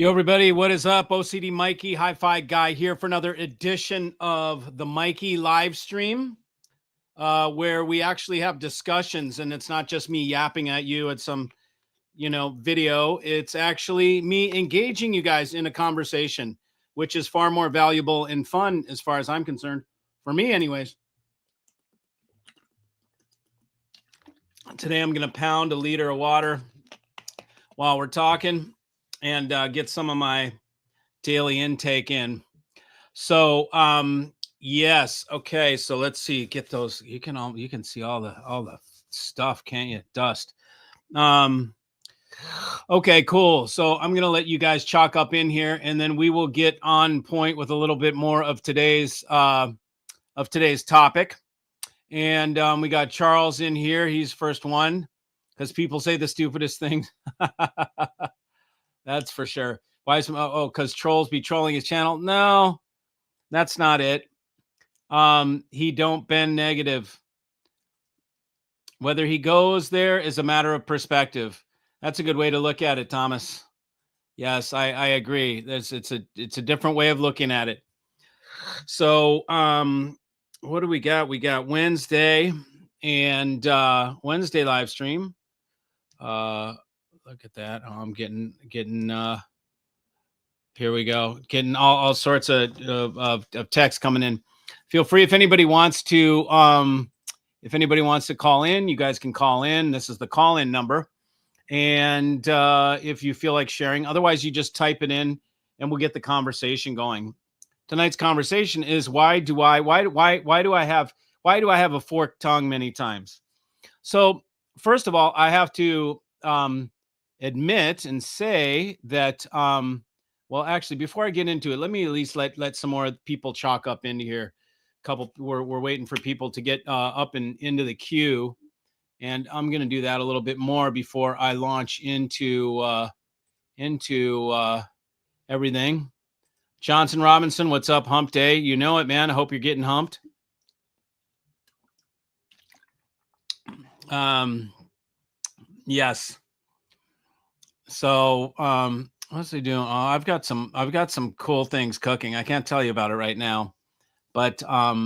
Yo, everybody, what is up? OCD Mikey, Hi-Fi Guy here for another edition of the Mikey live stream, where we actually have discussions, and it's not just me yapping at you at some, video. It's actually me engaging you guys in a conversation, which is far more valuable and fun as far as I'm concerned, for me anyways. Today I'm going to pound a liter of water while we're talking and get some of my daily intake in. So yes, okay, so let's see, get those. You can see all the stuff, can't you? Dust. Okay, cool. So I'm gonna let you guys chalk up in here, and then we will get on point with a little bit more of today's topic. And we got Charles in here. He's first one because people say the stupidest things. That's for sure. Why is because trolls be trolling his channel? No, that's not it. He don't bend negative. Whether he goes there is a matter of perspective. That's a good way to look at it, Thomas. Yes, I agree. It's a different way of looking at it. So, what do we got? We got Wednesday and Wednesday live stream. Look at that. Oh, I'm getting here we go. Getting all sorts of text coming in. Feel free if anybody wants to call in, you guys can call in. This is the call-in number. And if you feel like sharing, otherwise you just type it in and we'll get the conversation going. Tonight's conversation is why do I have a forked tongue many times? So first of all, I have to admit and say that well, actually, before I get into it, let me at least let some more people chalk up into here. We're waiting for people to get up and into the queue, and I'm going to do that a little bit more before I launch into everything. Johnson Robinson, what's up? Hump day, you know it, man. I hope you're getting humped. Yes. So what's he doing? Oh, I've got some cool things cooking. I can't tell you about it right now, but I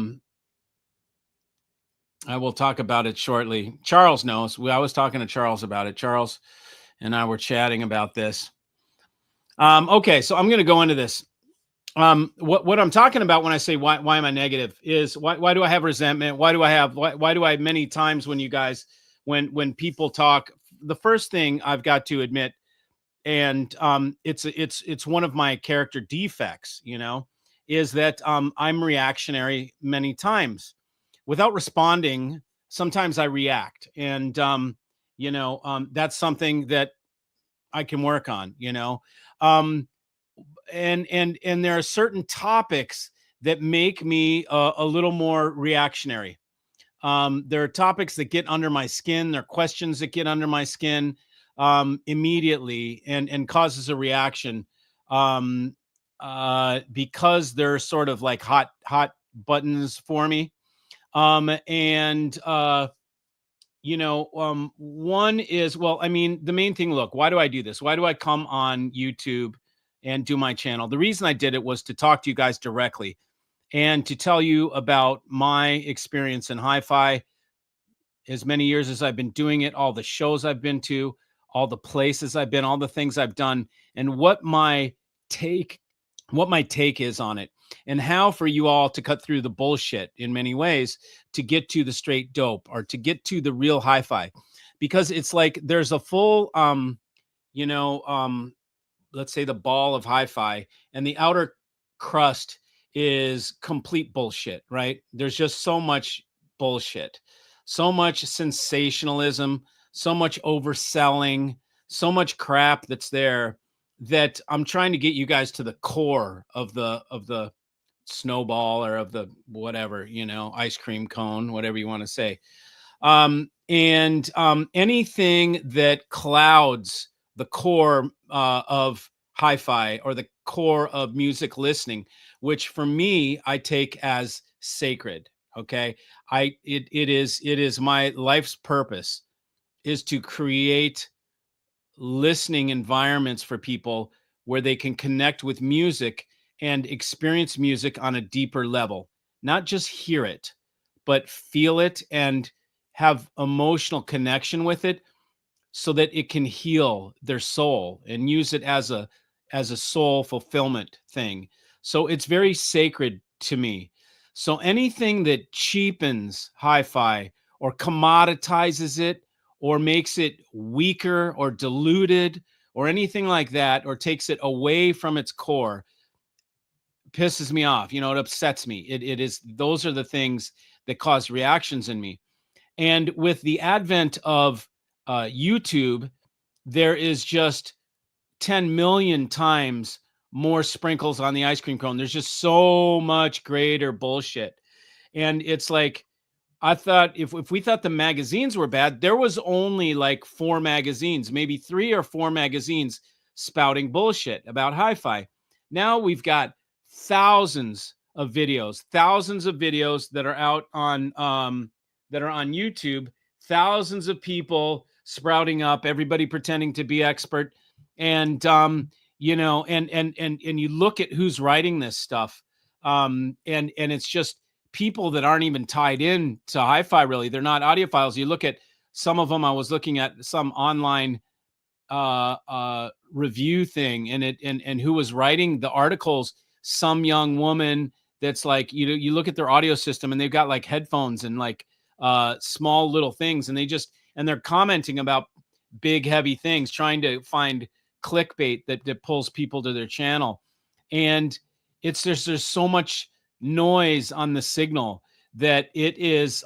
will talk about it shortly. Charles knows. I was talking to Charles about it. Charles and I were chatting about this. Okay, so I'm going to go into this. What I'm talking about when I say why am I negative is why do I have resentment? Why do I many times when you guys when people talk, the first thing I've got to admit, and it's one of my character defects, is that I'm reactionary many times. Without responding, sometimes I react, and that's something that I can work on. And there are certain topics that make me a little more reactionary. There are topics that get under my skin. There are questions that get under my skin immediately and causes a reaction because they're sort of like hot buttons for me. One is, well, I mean, the main thing, look, why do I do this? Why do I come on YouTube and do my channel? The reason I did it was to talk to you guys directly and to tell you about my experience in hi-fi, as many years as I've been doing it, all the shows I've been to, all the places I've been, all the things I've done, and what my take is on it, and how for you all to cut through the bullshit in many ways to get to the straight dope or to get to the real hi-fi. Because it's like there's a full let's say the ball of hi-fi, and the outer crust is complete bullshit, right? There's just so much bullshit, so much sensationalism, so much overselling, so much crap that's there, that I'm trying to get you guys to the core of the snowball, or of the whatever, ice cream cone, whatever you want to say. Anything that clouds the core of hi-fi, or the core of music listening, which for me I take as sacred. Okay, it is my life's purpose is to create listening environments for people where they can connect with music and experience music on a deeper level, not just hear it, but feel it and have emotional connection with it so that it can heal their soul and use it as a soul fulfillment thing. So it's very sacred to me. So anything that cheapens hi-fi or commoditizes it or makes it weaker or diluted or anything like that or takes it away from its core pisses me off. You know, it upsets me. It is those are the things that cause reactions in me. And with the advent of YouTube, there is just 10 million times more sprinkles on the ice cream cone. There's just so much greater bullshit. And it's like, I thought if we thought the magazines were bad, there was only like 4 magazines, maybe 3 or 4 magazines spouting bullshit about hi-fi. Now we've got thousands of videos that are out on that are on YouTube, thousands of people sprouting up, everybody pretending to be expert. And you know, and you look at who's writing this stuff. And it's just people that aren't even tied in to hi-fi really. They're not audiophiles. You look at some of them. I was looking at some online review thing, and and who was writing the articles, some young woman that's like, you look at their audio system and they've got like headphones and like small little things, and they're commenting about big heavy things, trying to find clickbait that pulls people to their channel. And it's there's so much noise on the signal that it's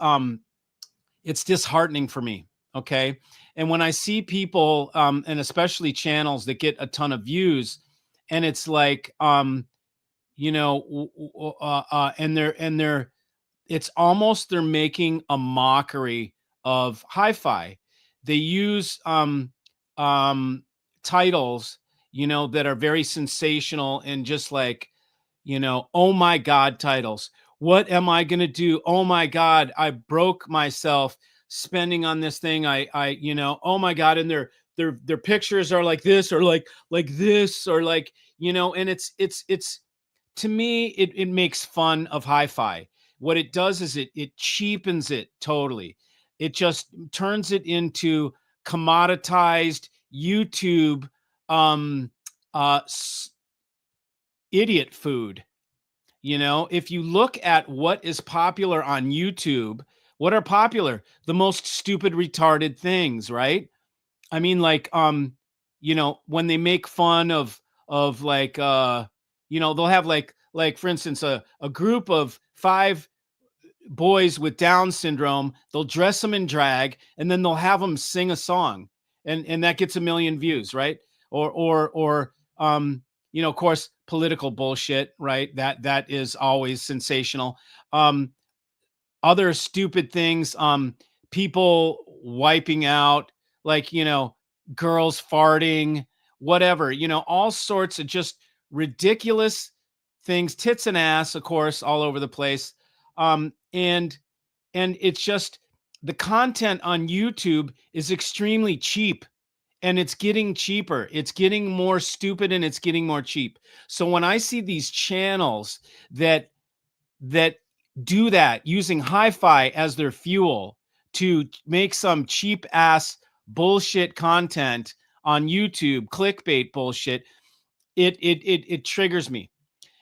disheartening for me. Okay. And when I see people, and especially channels that get a ton of views, and it's like, you know, and they're, it's almost they're making a mockery of hi-fi. They use titles, you know, that are very sensational and just like, you know, oh my God titles. What am I going to do? Oh my God, I broke myself spending on this thing. You know, oh my God. And their pictures are like this or like this or like, you know, and it's to me, it makes fun of hi-fi. What it does is it cheapens it totally. It just turns it into commoditized YouTube, um, uh, idiot food. You know, if you look at what is popular on YouTube, what are popular? The most stupid, retarded things, right? I mean, like, you know, when they make fun of like, you know, they'll have like for instance, a group of 5 boys with Down syndrome. They'll dress them in drag, and then they'll have them sing a song, and that gets a million views, right? Or you know, of course, political bullshit, right? That is always sensational. Um, Other stupid things, people wiping out, like, you know, girls farting, whatever, you know, all sorts of just ridiculous things, tits and ass, of course, all over the place. And it's just the content on YouTube is extremely cheap, and it's getting cheaper. It's getting more stupid and it's getting more cheap. So when I see these channels that do that using hi-fi as their fuel to make some cheap ass bullshit content on YouTube, clickbait bullshit, it triggers me.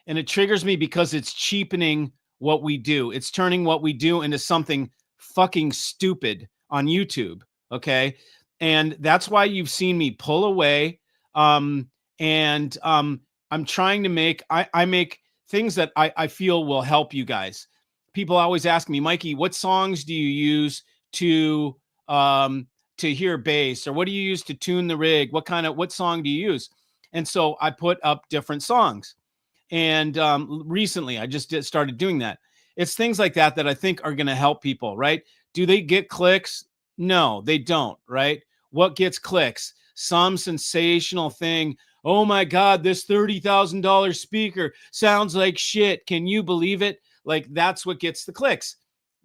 And it triggers me because it's cheapening what we do. It's turning what we do into something fucking stupid on YouTube. Okay. And that's why you've seen me pull away. And I'm trying to I make things that I feel will help you guys. People always ask me, Mikey, what songs do you use um, to hear bass, or what do you use to tune the rig? What song do you use? And so I put up different songs. And recently, I just started doing that. It's things like that that I think are going to help people, right? Do they get clicks? No, they don't, right? What gets clicks? Some sensational thing. Oh my God, this $30,000 speaker sounds like shit. Can you believe it? Like, that's what gets the clicks.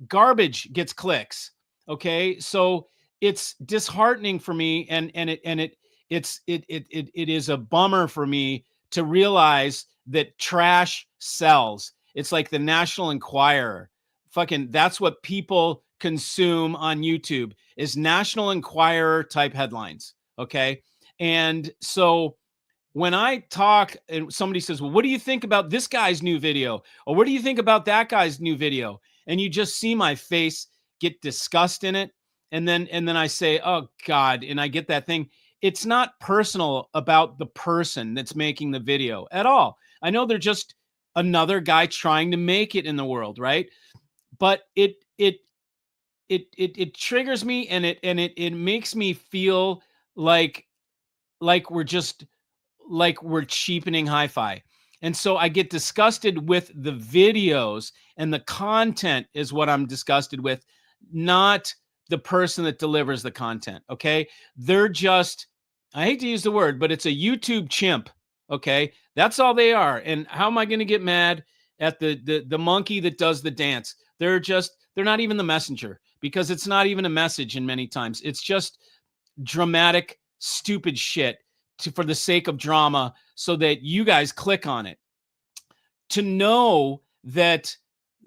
Garbage gets clicks. Okay, so it's disheartening for me, and it is a bummer for me to realize that trash sells. It's like the National Enquirer. Fucking, that's what people consume on YouTube is National Enquirer type headlines. Okay. And so when I talk and somebody says, well, what do you think about this guy's new video? Or what do you think about that guy's new video? And you just see my face get disgust in it. And then I say, oh God, and I get that thing. It's not personal about the person that's making the video at all. I know they're just another guy trying to make it in the world, right? But it triggers me, and it makes me feel like we're just like we're cheapening hi-fi. And so I get disgusted with the videos, and the content is what I'm disgusted with, not the person that delivers the content. Okay. They're just, I hate to use the word, but it's a YouTube chimp. Okay. That's all they are. And how am I going to get mad at the monkey that does the dance? They're not even the messenger, because it's not even a message in many times. It's just dramatic, stupid shit for the sake of drama so that you guys click on it. To know that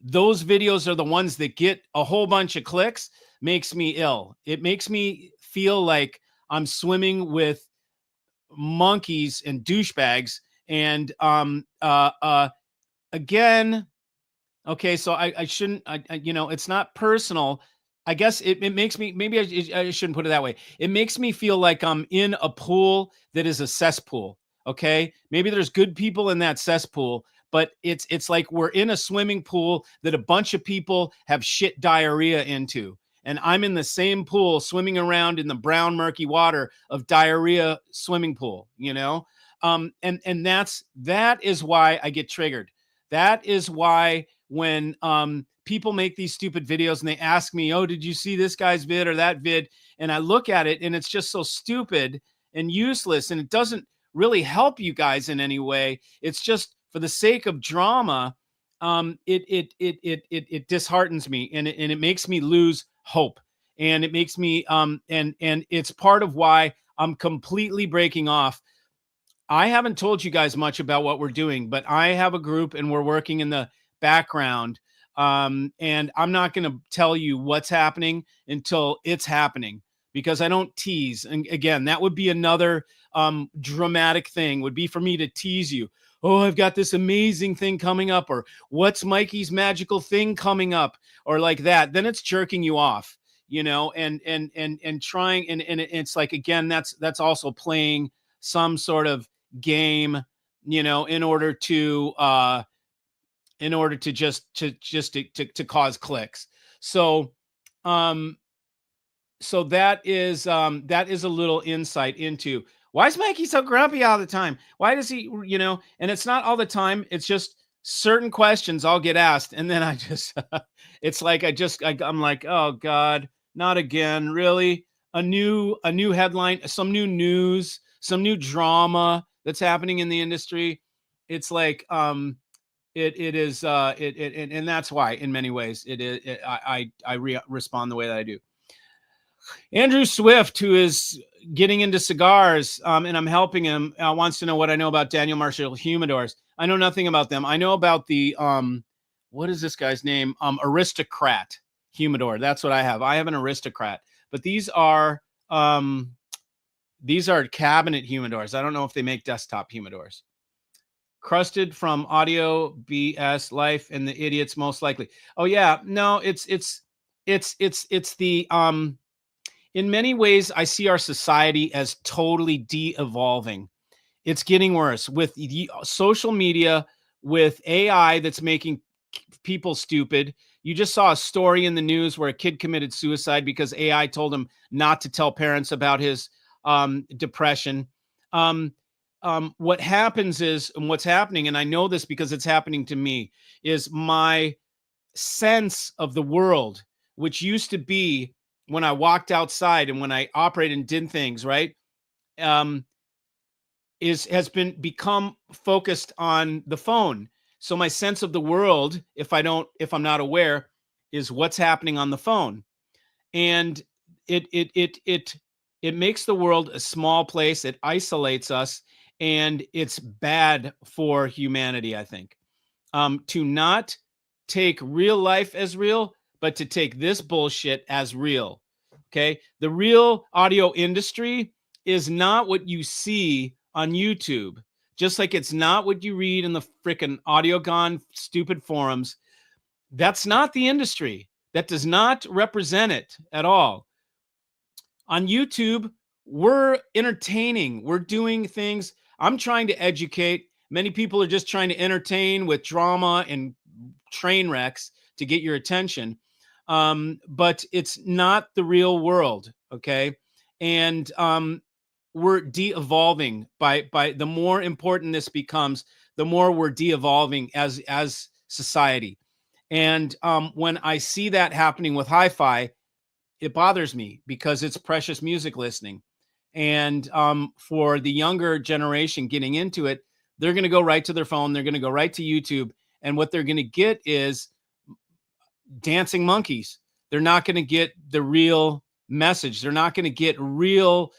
those videos are the ones that get a whole bunch of clicks makes me ill. It makes me feel like I'm swimming with monkeys and douchebags. And again, okay, so I shouldn't, it's not personal. I guess it makes me, maybe I shouldn't put it that way. It makes me feel like I'm in a pool that is a cesspool. Okay. Maybe there's good people in that cesspool, but it's like we're in a swimming pool that a bunch of people have shit diarrhea into. And I'm in the same pool swimming around in the brown, murky water of diarrhea swimming pool, and that is why I get triggered. That is why when people make these stupid videos and they ask me, oh, did you see this guy's vid or that vid? And I look at it and it's just so stupid and useless, and it doesn't really help you guys in any way. It's just for the sake of drama. It disheartens me, and it makes me lose hope, and it makes me and it's part of why I'm completely breaking off. I haven't told you guys much about what we're doing, but I have a group and we're working in the background. And I'm not going to tell you what's happening until it's happening, because I don't tease. And again, that would be another dramatic thing, would be for me to tease you. Oh, I've got this amazing thing coming up, or what's Mikey's magical thing coming up, or like that. Then it's jerking you off, and trying. And it's like, again, that's also playing some sort of game, in order to just to cause clicks. So that is a little insight into why is Mikey so grumpy all the time? Why does he, and it's not all the time. It's just certain questions I'll get asked, and then I just it's like I'm like, oh God, not again. Really? A new headline, some new news, some new drama that's happening in the industry. It's like it is and that's why in many ways I respond the way that I do. Andrew Swift, who is getting into cigars, and I'm helping him, wants to know what I know about Daniel Marshall humidors. I know nothing about them. I know about the what is this guy's name? Aristocrat humidor. That's what I have. I have an Aristocrat, but these are cabinet humidors. I don't know if they make desktop humidors. Crusted from Audio BS Life and the Idiots, most likely. Oh yeah, no, it's the in many ways I see our society as totally de-evolving. It's getting worse with the social media, with AI that's making people stupid. You just saw a story in the news where a kid committed suicide because AI told him not to tell parents about his depression. What happens is, and what's happening, and I know this because it's happening to me, is my sense of the world, which used to be when I walked outside and when I operated and did things, right? Has become focused on the phone. So my sense of the world, if I'm not aware, is what's happening on the phone. And it makes the world a small place. It isolates us. and it's bad for humanity, I think. To not take real life as real, but to take this bullshit as real. Okay. The real audio industry is not what you see on YouTube, just like it's not what you read in the freaking AudioGone stupid forums. That's not the industry. That does not represent it at all. On YouTube, we're entertaining, we're doing things. I'm trying to educate. Many people are just trying to entertain with drama and train wrecks to get your attention. But it's not the real world, okay? And we're de-evolving by the more important this becomes, the more we're de-evolving as society. And when I see that happening with hi-fi, it bothers me because it's precious music listening. And for the younger generation getting into it, they're going to go right to their phone. They're going to go right to YouTube. And what they're going to get is dancing monkeys. They're not going to get the real message. They're not going to get real,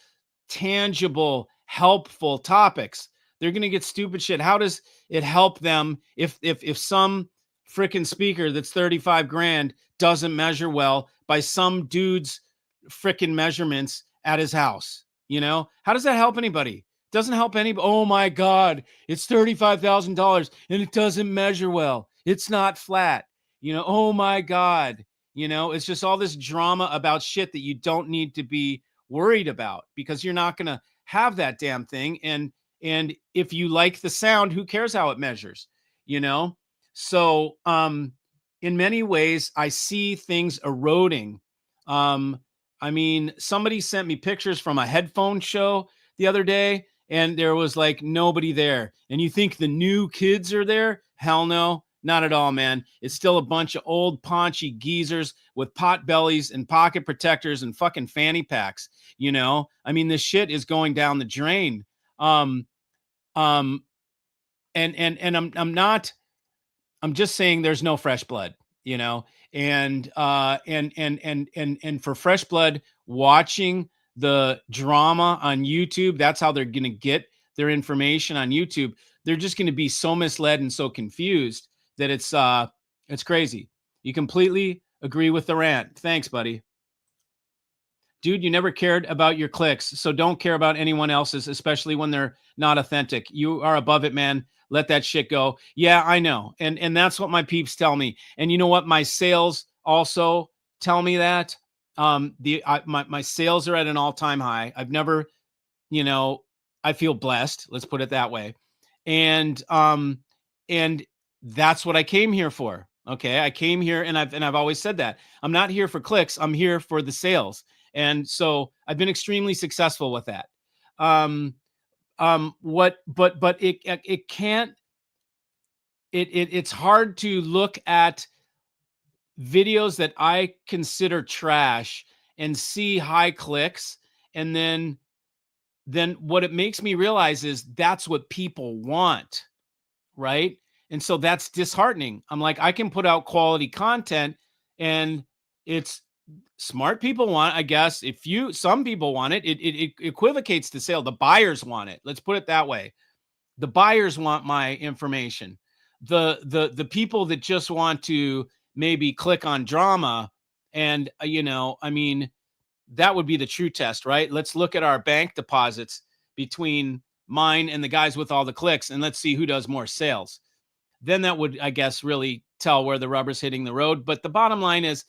tangible, helpful topics. They're going to get stupid shit. How does it help them if some freaking speaker that's 35 grand doesn't measure well by some dude's freaking measurements at his house? You know, how does that help anybody? It doesn't help anybody. Oh my God, it's $35,000 and it doesn't measure well. It's not flat. You know, oh my God. You know, it's just all this drama about shit that you don't need to be worried about because you're not going to have that damn thing. And if you like the sound, who cares how it measures, you know? So in many ways, I see things eroding. I mean, somebody sent me pictures from a headphone show the other day, and there was like nobody there. And you think the new kids are there? Hell no, not at all, man. It's still a bunch of old paunchy geezers with pot bellies and pocket protectors and fucking fanny packs. You know, I mean, this shit is going down the drain. And I'm not. I'm just saying there's no fresh blood, you know, and for fresh blood watching the drama on YouTube, that's how they're going to get their information on YouTube. They're just going to be so misled and so confused that it's crazy. You completely agree with the rant. Thanks, buddy. Dude, you never cared about your clicks, so don't care about anyone else's, especially when they're not authentic. You are above it, man. Let that shit go. Yeah, I know. And that's what my peeps tell me. And you know what? My sales also tell me that. My sales are at an all-time high. I've never, you know, I feel blessed. Let's put it that way. And that's what I came here for. Okay. I came here and I've always said that. I'm not here for clicks. I'm here for the sales. And so I've been extremely successful with that. It can't, it's hard to look at videos that I consider trash and see high clicks. And then what it makes me realize is that's what people want. Right. And so that's disheartening. I'm like, I can put out quality content and it's smart people want, I guess, some people want it, it equivocates to sale. The buyers want it. Let's put it that way. The buyers want my information. The people that just want to maybe click on drama and, you know, I mean, that would be the true test, right? Let's look at our bank deposits between mine and the guys with all the clicks and let's see who does more sales. Then that would, I guess, really tell where the rubber's hitting the road. But the bottom line is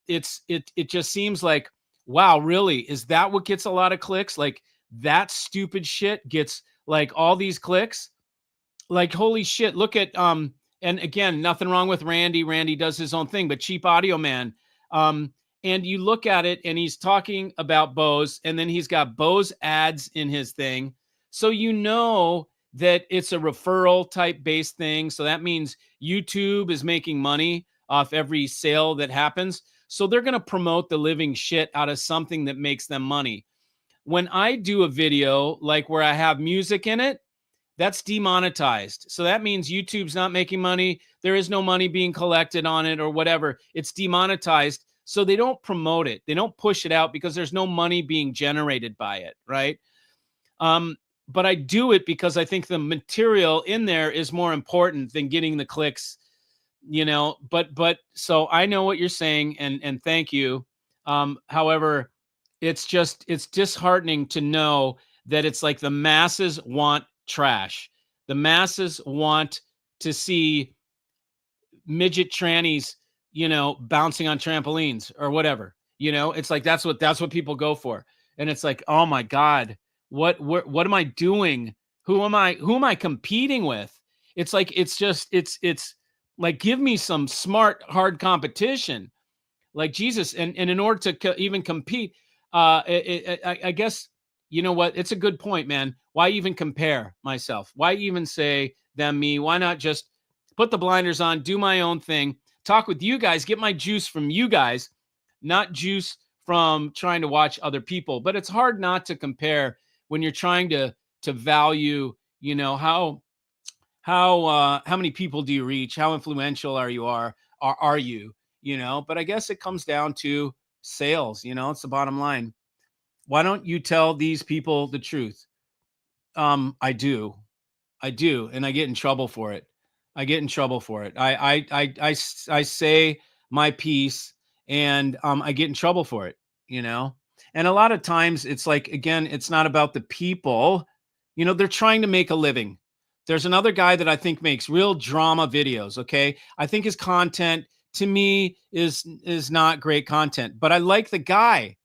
it just seems like, wow, really? Is that what gets a lot of clicks? Like that stupid shit gets like all these clicks? Like, holy shit, look at, and again, nothing wrong with Randy. Randy does his own thing, but Cheap Audio Man. And you look at it and he's talking about Bose and then he's got Bose ads in his thing. So you know that it's a referral type based thing. So that means YouTube is making money off every sale that happens. So they're going to promote the living shit out of something that makes them money. When I do a video like where I have music in it, that's demonetized. So that means YouTube's not making money. There is no money being collected on it or whatever. It's demonetized. So they don't promote it. They don't push it out because there's no money being generated by it, right? but I do it because I think the material in there is more important than getting the clicks, but so I know what you're saying, and thank you. However, it's disheartening to know that it's like the masses want trash. The masses want to see midget trannies, bouncing on trampolines or whatever. It's like that's what people go for. And it's like, oh my God, what am I doing? Who am I competing with? It's like it's like, give me some smart, hard competition. Like, Jesus. And in order to even compete, I guess, you know what? It's a good point, man. Why even compare myself? Why even say them, me? Why not just put the blinders on, do my own thing, talk with you guys, get my juice from you guys, not juice from trying to watch other people. But it's hard not to compare when you're trying to value, how many people do you reach? How influential are you? But I guess it comes down to sales. It's the bottom line. Why don't you tell these people the truth? I do. I do, and I get in trouble for it. I get in trouble for it. I say my piece, and I get in trouble for it. And a lot of times it's like, again, it's not about the people. They're trying to make a living. There's another guy that I think makes real drama videos. Okay, I think his content, to me, is not great content, but I like the guy.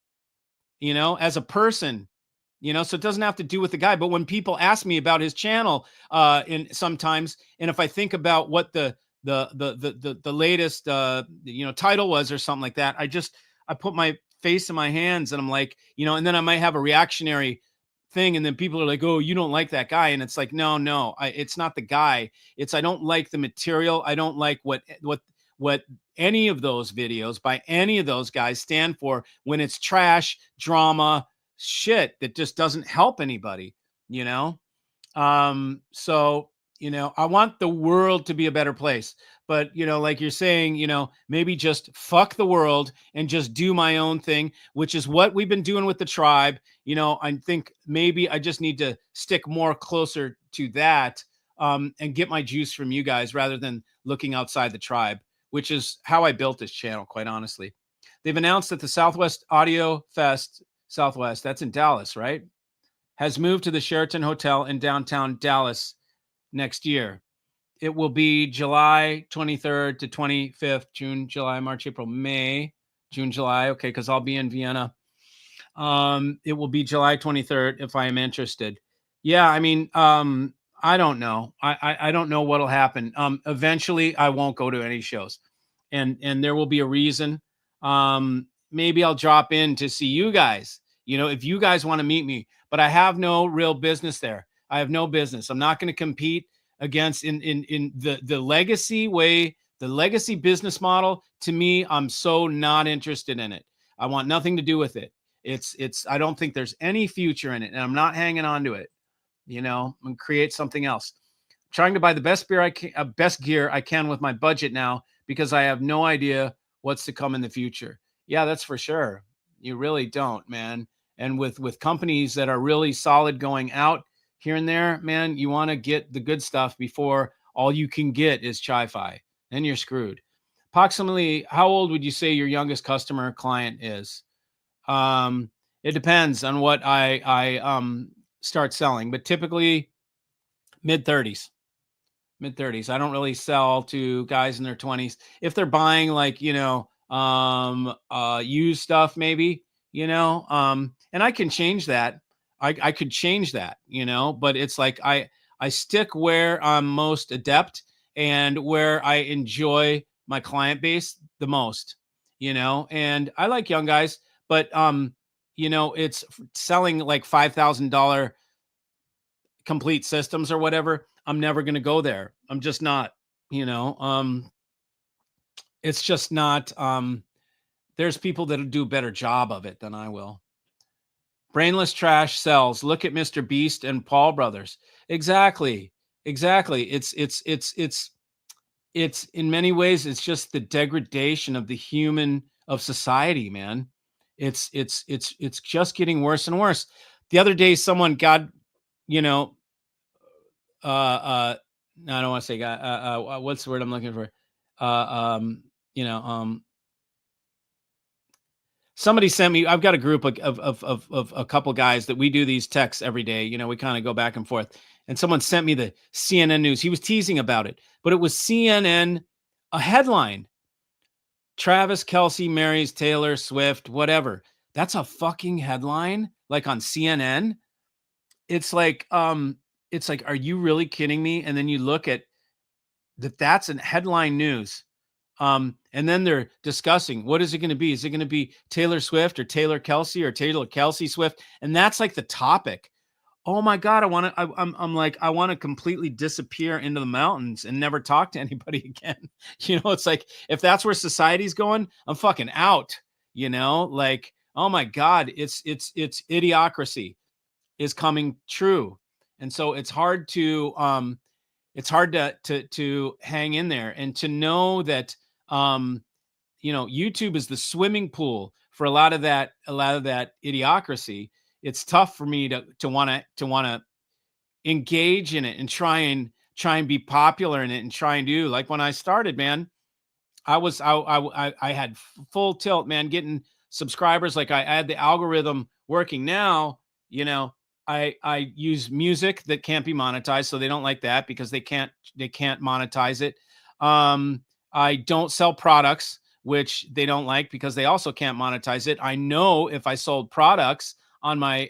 As a person. So it doesn't have to do with the guy. But when people ask me about his channel, and sometimes, and if I think about what the latest title was or something like that, I put my face in my hands and I'm like, and then I might have a reactionary thing, and then people are like, "Oh, you don't like that guy," and it's like, no, it's not the guy. It's, I don't like the material. I don't like what any of those videos by any of those guys stand for when it's trash, drama, shit that just doesn't help anybody, you know? So, I want the world to be a better place, but, like you're saying, maybe just fuck the world and just do my own thing, which is what we've been doing with the tribe. I think maybe I just need to stick more closer to that, and get my juice from you guys rather than looking outside the tribe, which is how I built this channel, quite honestly. They've announced that the Southwest Audio Fest, Southwest, that's in Dallas, right, has moved to the Sheraton Hotel in downtown Dallas next year. It will be July 23rd to 25th, June, July, March, April, May, June, July. Okay, because I'll be in Vienna. It will be July 23rd if I am interested. Yeah, I mean, I don't know. I don't know what'll happen. Eventually, I won't go to any shows, and there will be a reason. Maybe I'll drop in to see you guys. If you guys want to meet me, but I have no real business there. I have no business. I'm not going to compete against in the legacy way, the legacy business model. To me, I'm so not interested in it. I want nothing to do with it. I don't think there's any future in it, and I'm not hanging on to it. And create something else. I'm trying to buy the best best gear I can with my budget now, because I have no idea what's to come in the future. Yeah, that's for sure. You really don't, man. And with companies that are really solid going out here and there, man, you want to get the good stuff before all you can get is chi-fi. Then you're screwed. Approximately, how old would you say your youngest customer client is? It depends on what I start selling, but typically mid 30s. Mid 30s. I don't really sell to guys in their 20s. If they're buying, like, used stuff, maybe, and I can change that. I could change that, but it's like I stick where I'm most adept and where I enjoy my client base the most, and I like young guys, but it's selling like $5,000 complete systems or whatever. I'm never going to go there. I'm just not, it's just not, there's people that'll do a better job of it than I will. Brainless trash sells. Look at Mr. Beast and Paul Brothers. Exactly. It's in many ways, it's just the degradation of of society, man. It's just getting worse and worse. The other day, someone, God you know, uh, I don't want to say guy. What's the word I'm looking for? You know, somebody sent me. I've got a group of a couple guys that we do these texts every day. You know, we kind of go back and forth. And someone sent me the CNN news. He was teasing about it, but it was CNN, a headline: Travis Kelce marries Taylor Swift, whatever. That's a fucking headline, like on CNN. It's like, are you really kidding me? And then you look at that, that's an headline news. And then they're discussing, what is it going to be? Is it going to be Taylor Swift or Taylor Kelce or Taylor Kelce Swift? And that's like the topic. Oh my God, I'm like, I want to completely disappear into the mountains and never talk to anybody again. You know, it's like, if that's where society's going, I'm fucking out, you know, like, oh my God, it's idiocracy is coming true. And so it's hard to hang in there and to know that, you know, YouTube is the swimming pool for a lot of that idiocracy. It's tough for me to want to engage in it and try and be popular in it and try and do, like when I started, man, I had full tilt, man, getting subscribers. Like I had the algorithm working now, you know, I use music that can't be monetized. So they don't like that because they can't monetize it. I don't sell products, which they don't like because they also can't monetize it. I know if I sold products on my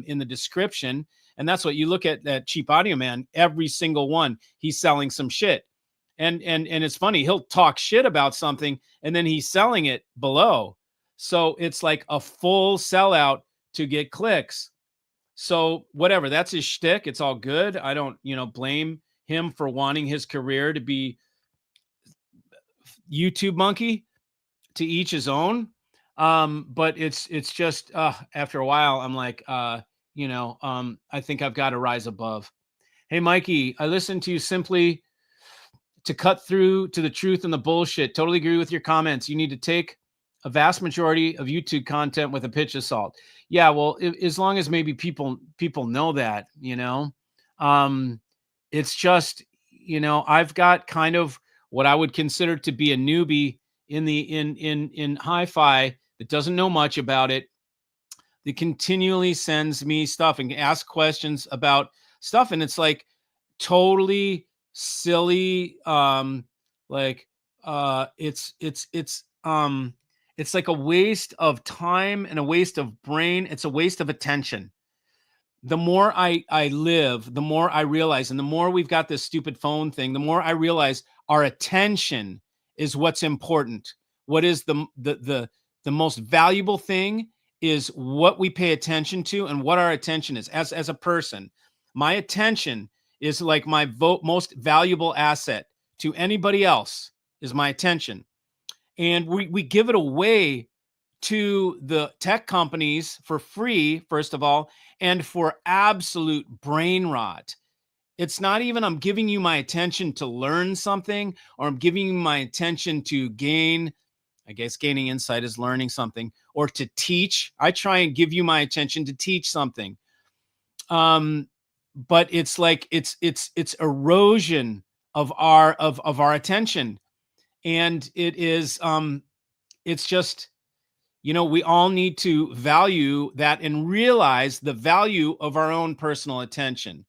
in the description, and that's what you look at that Cheap Audio Man, every single one, he's selling some shit. And it's funny, he'll talk shit about something and then he's selling it below. So it's like a full sellout to get clicks. So whatever, that's his shtick. It's all good. I don't, you know, blame him for wanting his career to be YouTube monkey. To each his own. But it's just after a while, I'm like, you know, I think I've got to rise above. Hey, Mikey, I listened to you simply to cut through to the truth and the bullshit. Totally agree with your comments. You need to take a vast majority of YouTube content with a pinch of salt. Yeah, well, as long as maybe people know that, you know, it's just, you know, I've got kind of what I would consider to be a newbie in hi-fi that doesn't know much about it, that continually sends me stuff and asks questions about stuff, and it's like totally silly. Like it's like a waste of time and a waste of brain. It's a waste of attention. The more I live, the more I realize, and the more we've got this stupid phone thing, the more I realize our attention is what's important. What is the most valuable thing is what we pay attention to and what our attention is. As a person, my attention is like my most valuable asset to anybody else is my attention. And we give it away to the tech companies for free, first of all, and for absolute brain rot. It's not even I'm giving you my attention to learn something, or I'm giving you my attention to gain. I guess gaining insight is learning something, or to teach. I try and give you my attention to teach something. But it's like it's erosion of our attention. And it is it's just, you know, we all need to value that and realize the value of our own personal attention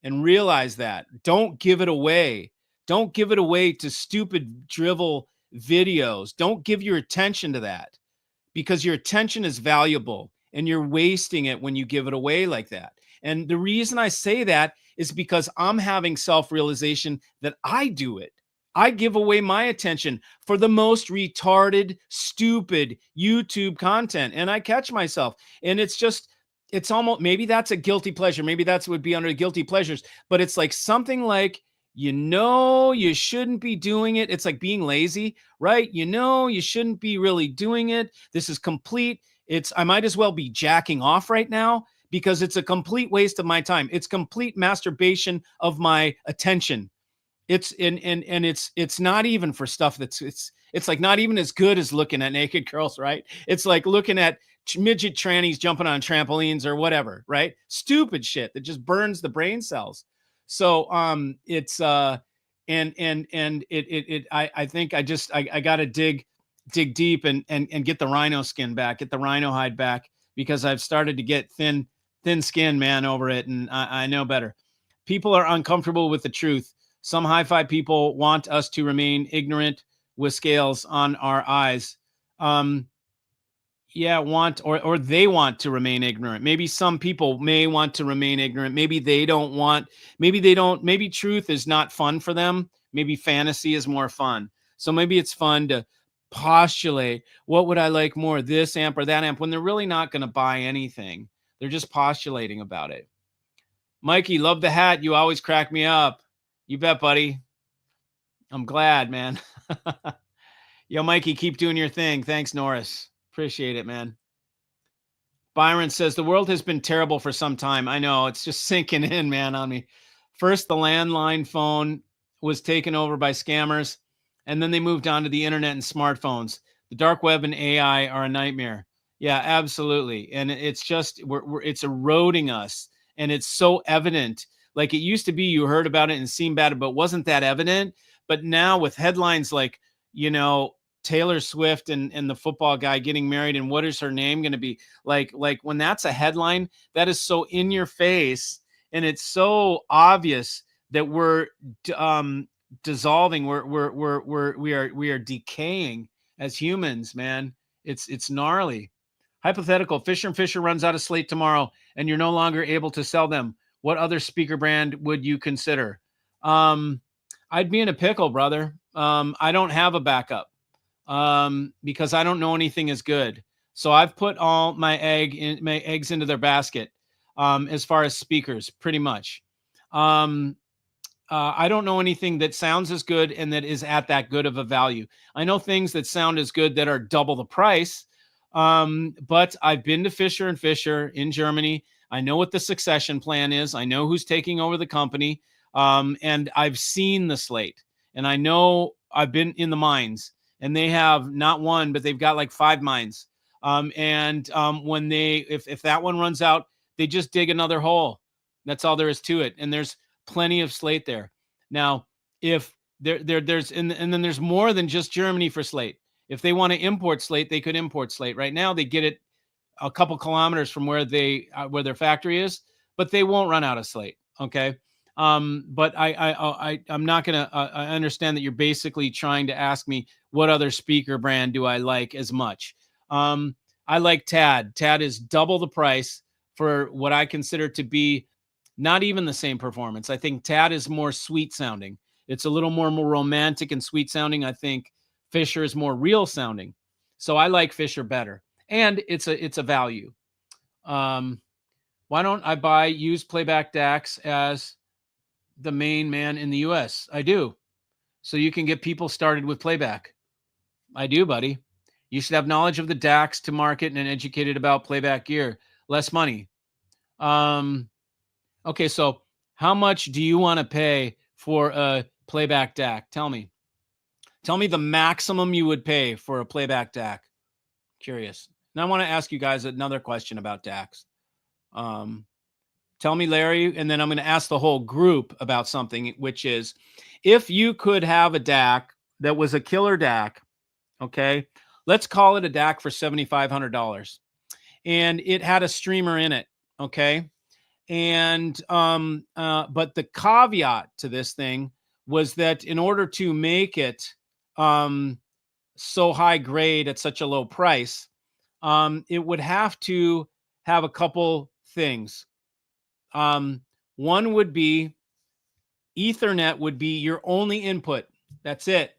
and realize that. Don't give it away. Don't give it away to stupid drivel videos. Don't give your attention to that, because your attention is valuable and you're wasting it when you give it away like that. And the reason I say that is because I'm having self-realization that I do it. I give away my attention for the most retarded, stupid YouTube content. And I catch myself. And it's just, it's almost, maybe that's a guilty pleasure. Maybe that's would be under guilty pleasures. But it's like something like, you know, you shouldn't be doing it. It's like being lazy, right? You know, you shouldn't be really doing it. This is complete. I might as well be jacking off right now because it's a complete waste of my time. It's complete masturbation of my attention. It's it's not even for stuff that's it's like not even as good as looking at naked girls, right? It's like looking at midget trannies jumping on trampolines or whatever, right? Stupid shit that just burns the brain cells. So it's I think I got to dig deep and get the rhino skin back, get the rhino hide back, because I've started to get thin skin, man, over it, and I know better. People are uncomfortable with the truth. Some hi-fi people want us to remain ignorant with scales on our eyes. Yeah, or they want to remain ignorant. Maybe some people may want to remain ignorant. Maybe they don't want, maybe truth is not fun for them. Maybe fantasy is more fun. So maybe it's fun to postulate, what would I like more, this amp or that amp, when they're really not going to buy anything. They're just postulating about it. Mikey, love the hat. You always crack me up. You bet, buddy. I'm glad, man. Yo, Mikey, keep doing your thing. Thanks, Norris. Appreciate it, man. Byron says, the world has been terrible for some time. I know, it's just sinking in, man, on me. First, the landline phone was taken over by scammers, and then they moved on to the internet and smartphones. The dark web and AI are a nightmare. Yeah, absolutely. And it's just, it's eroding us. And it's so evident. Like it used to be, you heard about it and seen about it, but wasn't that evident. But now with headlines like, you know, Taylor Swift and the football guy getting married, and what is her name going to be? Like when that's a headline, that is so in your face, and it's so obvious that we're dissolving. We are decaying as humans, man. It's gnarly. Hypothetical: Fisher & Fisher runs out of slate tomorrow, and you're no longer able to sell them. What other speaker brand would you consider? I'd be in a pickle, brother. I don't have a backup. Because I don't know anything as good. So I've put all my eggs into their basket, as far as speakers, pretty much. I don't know anything that sounds as good and that is at that good of a value. I know things that sound as good that are double the price. But I've been to Fisher & Fisher in Germany. I know what the succession plan is. I know who's taking over the company. And I've seen the slate, and I know I've been in the mines. And they have not one, but they've got like 5 mines. When if that one runs out, they just dig another hole. That's all there is to it. And there's plenty of slate there. Now, if there's and then there's more than just Germany for slate. If they want to import slate, they could import slate. Right now, they get it a couple kilometers from where their factory is, but they won't run out of slate. Okay. But I'm not going to, I understand that you're basically trying to ask me what other speaker brand do I like as much. I like TAD. TAD is double the price for what I consider to be not even the same performance. I think TAD is more sweet sounding. It's a little more romantic and sweet sounding. I think Fisher is more real sounding. So I like Fisher better. And it's a value. Why don't I buy used playback DACs as the main man in the US? I do. So you can get people started with playback. I do, buddy. You should have knowledge of the DACs to market and educated about playback gear. Less money. Okay, so how much do you want to pay for a playback DAC? Tell me. Tell me the maximum you would pay for a playback DAC. Curious. Now I want to ask you guys another question about DACs. Tell me, Larry, and then I'm going to ask the whole group about something, which is, if you could have a DAC that was a killer DAC, okay, let's call it a DAC for $7,500, and it had a streamer in it, okay, and but the caveat to this thing was that in order to make it so high grade at such a low price, it would have to have a couple things. One would be Ethernet would be your only input. That's it.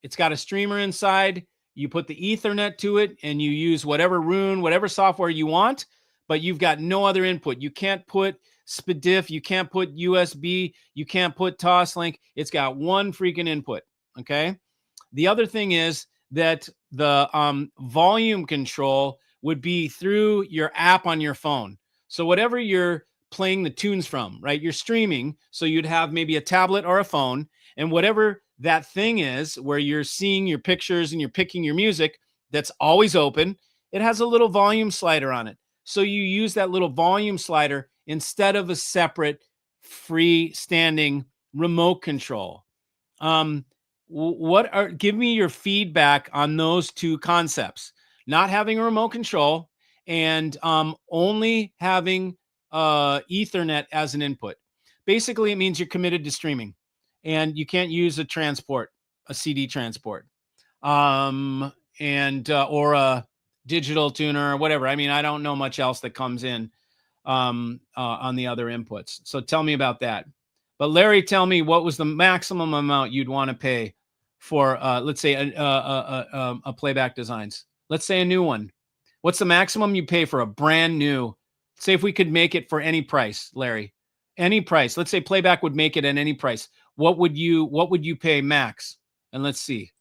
It's got a streamer inside. You put the Ethernet to it and you use whatever Rune, whatever software you want, but you've got no other input. You can't put SPDIF. You can't put USB. You can't put Toslink. It's got one freaking input. Okay. The other thing is that the volume control would be through your app on your phone. So whatever you're playing the tunes from, right? You're streaming. So you'd have maybe a tablet or a phone, and whatever that thing is where you're seeing your pictures and you're picking your music, that's always open. it has a little volume slider on it. So you use that little volume slider instead of a separate freestanding remote control. Give me your feedback on those two concepts: not having a remote control and only having Ethernet as an input. Basically, it means you're committed to streaming and you can't use a CD transport, or a digital tuner or whatever. I mean, I don't know much else that comes in on the other inputs. So tell me about that. But Larry, tell me, what was the maximum amount you'd want to pay for, let's say, a playback designs? Let's say a new one. What's the maximum you pay for a brand new? Say if we could make it for any price, Larry, any price. Let's say playback would make it at any price. What would you pay max? And let's see.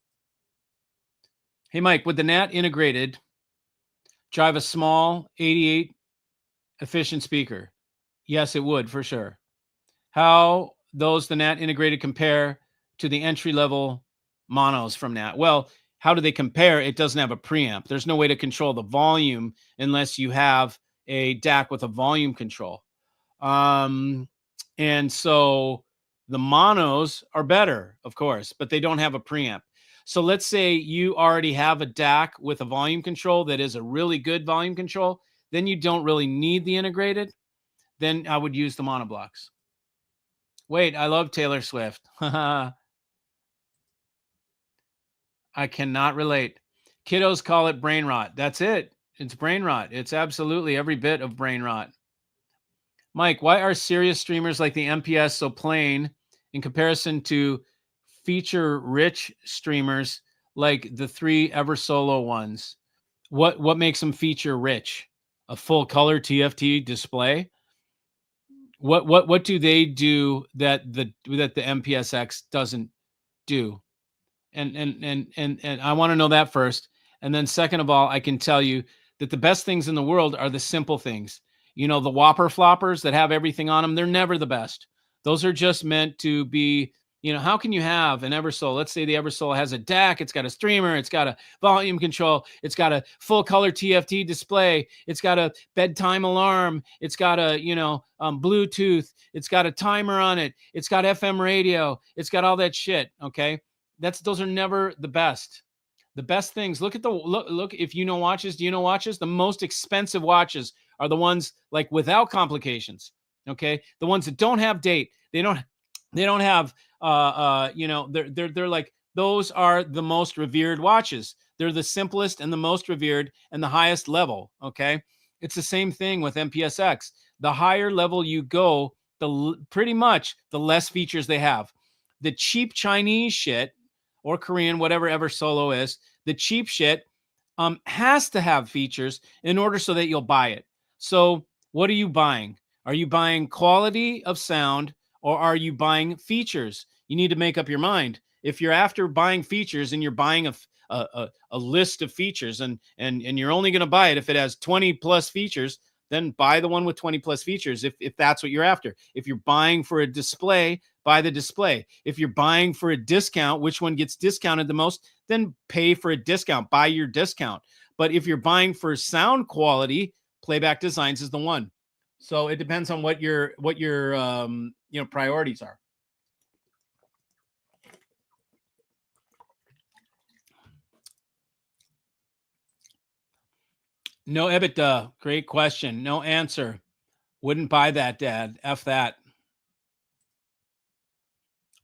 Hey, Mike, would the NAT integrated drive a small 88 efficient speaker? Yes, it would, for sure. How the NAT integrated compare to the entry level monos from NAT? Well, how do they compare? It doesn't have a preamp. There's no way to control the volume unless you have a DAC with a volume control. And so the monos are better, of course, but they don't have a preamp. So let's say you already have a DAC with a volume control that is a really good volume control, then you don't really need the integrated. Then I would use the monoblocks. Wait, I love Taylor Swift. I cannot relate. Kiddos call it brain rot. That's it. It's brain rot. It's absolutely every bit of brain rot. Mike, why are serious streamers like the MPS so plain in comparison to feature-rich streamers like the 3 Eversolo ones? What makes them feature-rich? A full color TFT display? What do they do that the MPSX doesn't do? And I want to know that first. And then second of all, I can tell you that the best things in the world are the simple things. You know, the Whopper floppers that have everything on them, they're never the best. Those are just meant to be, how can you have an Eversole? Let's say the Eversole has a DAC, it's got a streamer, it's got a volume control, it's got a full color TFT display, it's got a bedtime alarm, it's got a, Bluetooth, it's got a timer on it, it's got FM radio, it's got all that shit, okay? Those are never the best. The best things. Look if you know watches, do you know watches? The most expensive watches are the ones like without complications. Okay? The ones that don't have date. They don't have they're like, those are the most revered watches. They're the simplest and the most revered and the highest level, okay? It's the same thing with MPSX. The higher level you go, pretty much the less features they have. The cheap Chinese shit or Korean, whatever Eversolo is, the cheap shit has to have features in order so that you'll buy it. So what are you buying? Are you buying quality of sound or are you buying features? You need to make up your mind. If you're after buying features and you're buying a list of features and you're only going to buy it if it has 20 plus features, then buy the one with 20 plus features if that's what you're after. If you're buying for a display, buy the display. If you're buying for a discount, which one gets discounted the most, then pay for a discount, buy your discount. But if you're buying for sound quality, Playback Designs is the one. So it depends on what your priorities are. No EBITDA. Great question. No answer. Wouldn't buy that, Dad. F that.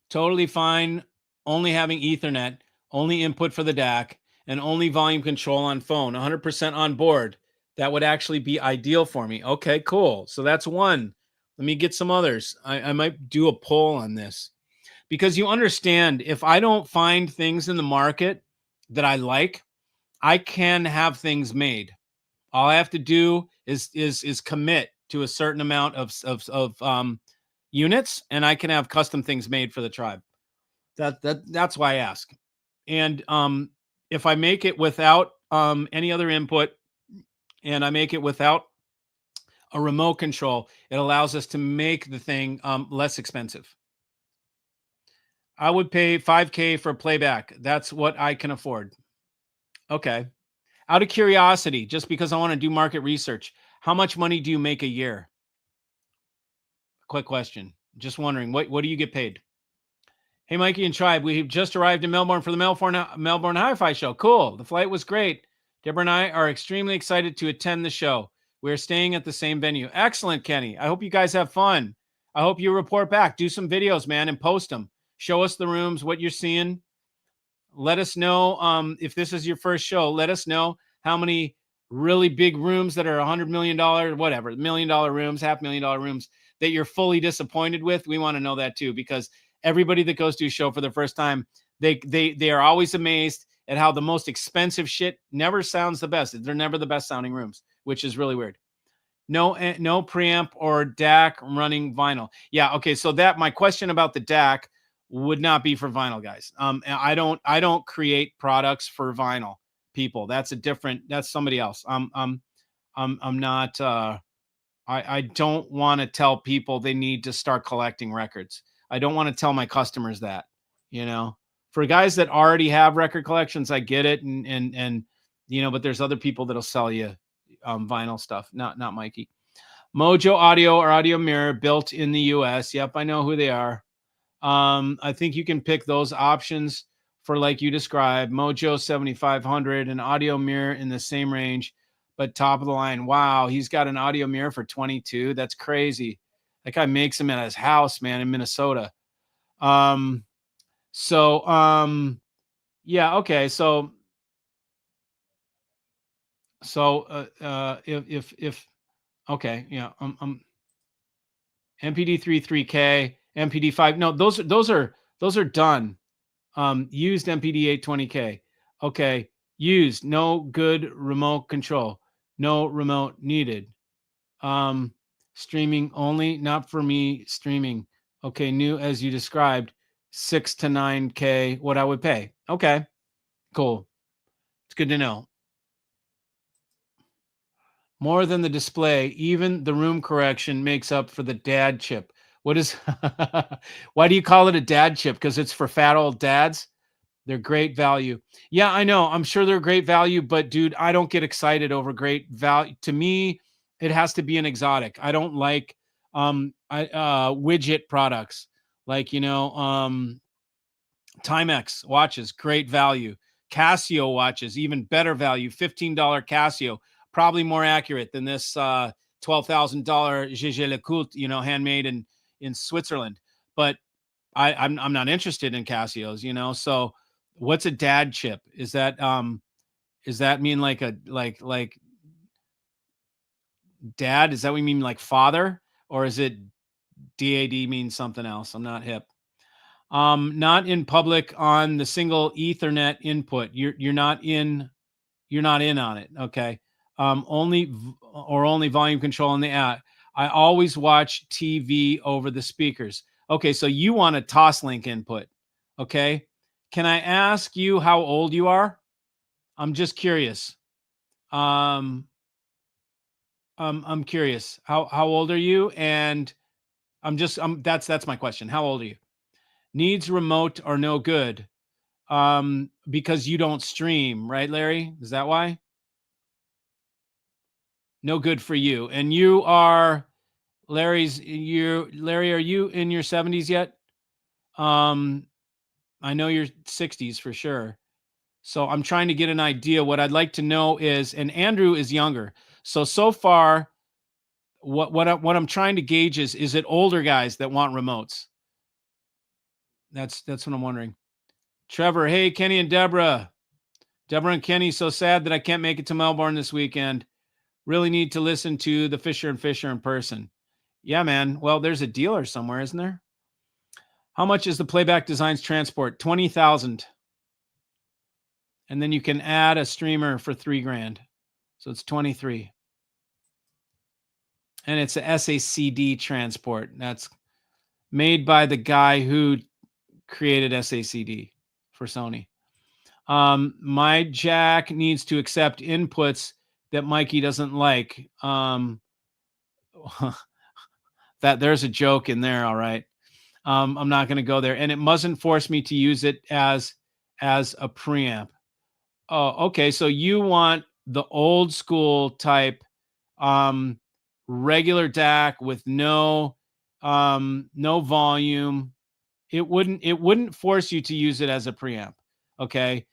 Totally fine. Only having Ethernet, only input for the DAC, and only volume control on phone. 100% on board. That would actually be ideal for me. Okay, cool. So that's one. Let me get some others. I might do a poll on this because you understand, if I don't find things in the market that I like, I can have things made. All I have to do is commit to a certain amount of units, and I can have custom things made for the tribe. That's why I ask. And if I make it without any other input, and I make it without a remote control, it allows us to make the thing less expensive. I would pay $5K for playback. That's what I can afford. Okay. Out of curiosity, just because I want to do market research, how much money do you make a year? Quick question. Just wondering, what do you get paid? Hey, Mikey and Tribe, we've just arrived in Melbourne for the Melbourne Hi-Fi Show. Cool. The flight was great. Deborah and I are extremely excited to attend the show. We're staying at the same venue. Excellent, Kenny. I hope you guys have fun. I hope you report back. Do some videos, man, and post them. Show us the rooms, what you're seeing. Let us know if this is your first show. Let us know how many really big rooms that are $100 million, whatever, $1 million rooms, $500,000 rooms that you're fully disappointed with. We want to know that too, because everybody that goes to a show for the first time, they are always amazed at how the most expensive shit never sounds the best. They're never the best sounding rooms, which is really weird. No preamp or DAC running vinyl. Yeah, okay. So that my question about the DAC would not be for vinyl, guys. I don't create products for vinyl people. That's somebody else. I'm not. I don't want to tell people they need to start collecting records. I don't want to tell my customers that. For guys that already have record collections, I get it, and but there's other people that'll sell you vinyl stuff. Not Mikey. Mojo Audio or Audio Mirror, built in the U.S. Yep, I know who they are. I think you can pick those options for, like you described, Mojo 7500 and Audio Mirror in the same range, but top of the line. Wow, he's got an Audio Mirror for 22. That's crazy. That guy makes them at his house, man, in Minnesota. Yeah, okay. So if okay, yeah, MPD3 3K, MPD5. No, those are done. Used MPD 820K. Okay, used, no good remote control, no remote needed. Streaming only, not for me streaming. Okay, new as you described, 6 to 9K, what I would pay. Okay, cool. It's good to know. More than the display, even the room correction makes up for the dad chip. What is, why do you call it a dad chip? Because it's for fat old dads? They're great value. Yeah, I know. I'm sure they're great value, but dude, I don't get excited over great value. To me, it has to be an exotic. I don't like widget products like, Timex watches, great value. Casio watches, even better value. $15 Casio, probably more accurate than this $12,000 Gégé Lecoultre, handmade in Switzerland. But I'm not interested in Casios, So what's a dad chip? Is that mean like dad? Is that what you mean, like father? Or is it DAD means something else? I'm not hip. Not in public on the single Ethernet input. You're not in on it. Okay. Only volume control in the app. I always watch TV over the speakers. Okay, so you want a Toslink input. Okay. Can I ask you how old you are? I'm just curious. I'm curious. How old are you? And that's my question. How old are you? Needs remote or no good. Because you don't stream, right, Larry? Is that why? No good for you. And you are Larry, are you in your 70s yet? I know you're 60s for sure. So I'm trying to get an idea. What I'd like to know is, and Andrew is younger. So far, what I'm trying to gauge is it older guys that want remotes? That's what I'm wondering. Trevor, hey, Kenny and Deborah. Deborah and Kenny, so sad that I can't make it to Melbourne this weekend. Really need to listen to the Fisher and Fisher in person. Yeah, man. Well, there's a dealer somewhere, isn't there? How much is the Playback Designs transport? 20,000. And then you can add a streamer for $3,000. So it's 23. And it's a SACD transport. That's made by the guy who created SACD for Sony. My jack needs to accept inputs that Mikey doesn't like. That there's a joke in there. All right. I'm not going to go there, and it mustn't force me to use it as a preamp. Oh, okay. So you want the old school type um, regular DAC with no volume, it wouldn't force you to use it as a preamp. Okay.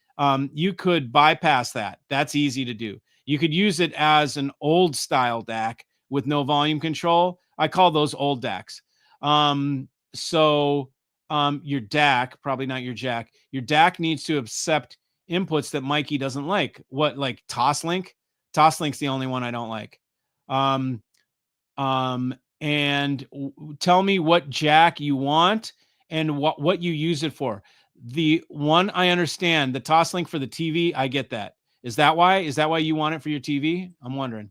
You could bypass that. That's easy to do. You could use it as an old style DAC with no volume control. I call those old DACs. So your DAC, probably not your jack, your DAC needs to accept inputs that Mikey doesn't like. What, like Toslink? Toslink's the only one I don't like. Um, and tell me what jack you want and what you use it for. The one I understand, the Toslink for the TV, I get that. Is that why? Is that why you want it for your TV? I'm wondering.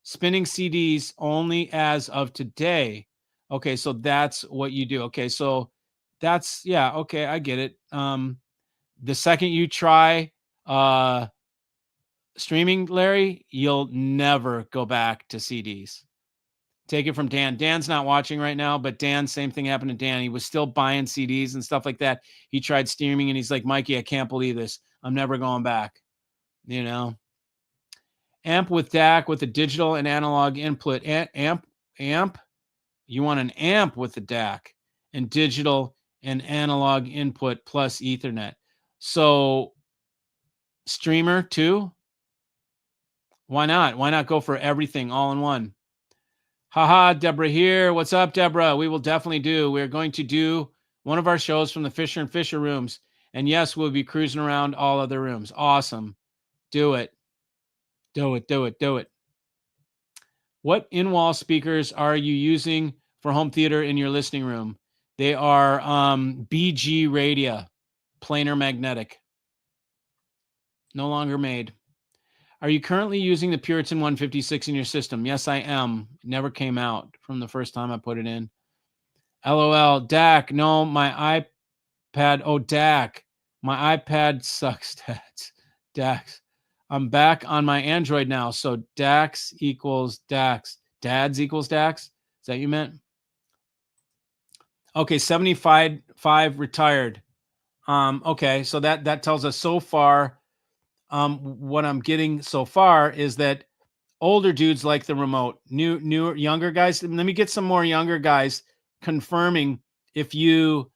Spinning CDs only as of today. Okay, so that's what you do. Okay, so that's, yeah, okay, I get it. The second you try streaming, Larry, you'll never go back to CDs. Take it from Dan. Dan's not watching right now, but Dan, same thing happened to Dan. He was still buying CDs and stuff like that. He tried streaming and he's like, Mikey, I can't believe this. I'm never going back. You know, amp with DAC with a digital and analog input. Amp. You want an amp with the DAC and digital and analog input plus Ethernet. So streamer too. Why not? Why not go for everything all in one? Haha, Deborah here. What's up, Deborah? We will definitely do. We're going to do one of our shows from the Fisher and Fisher rooms. And yes, we'll be cruising around all other rooms. Awesome. Do it. Do it, do it, do it. What in-wall speakers are you using for home theater in your listening room? They are BG Radia, planar magnetic. No longer made. Are you currently using the Puritan 156 in your system? Yes, I am. It never came out from the first time I put it in. LOL. DAC. No, my iPad. Oh, DAC. My iPad sucks, dads. DAX. I'm back on my Android now. So DAX equals DAX. Dads equals DAX? Is that what you meant? Okay, 75 retired. Okay, so that tells us so far. What I'm getting so far is that older dudes like the remote. Newer, younger guys. Let me get some more younger guys confirming if you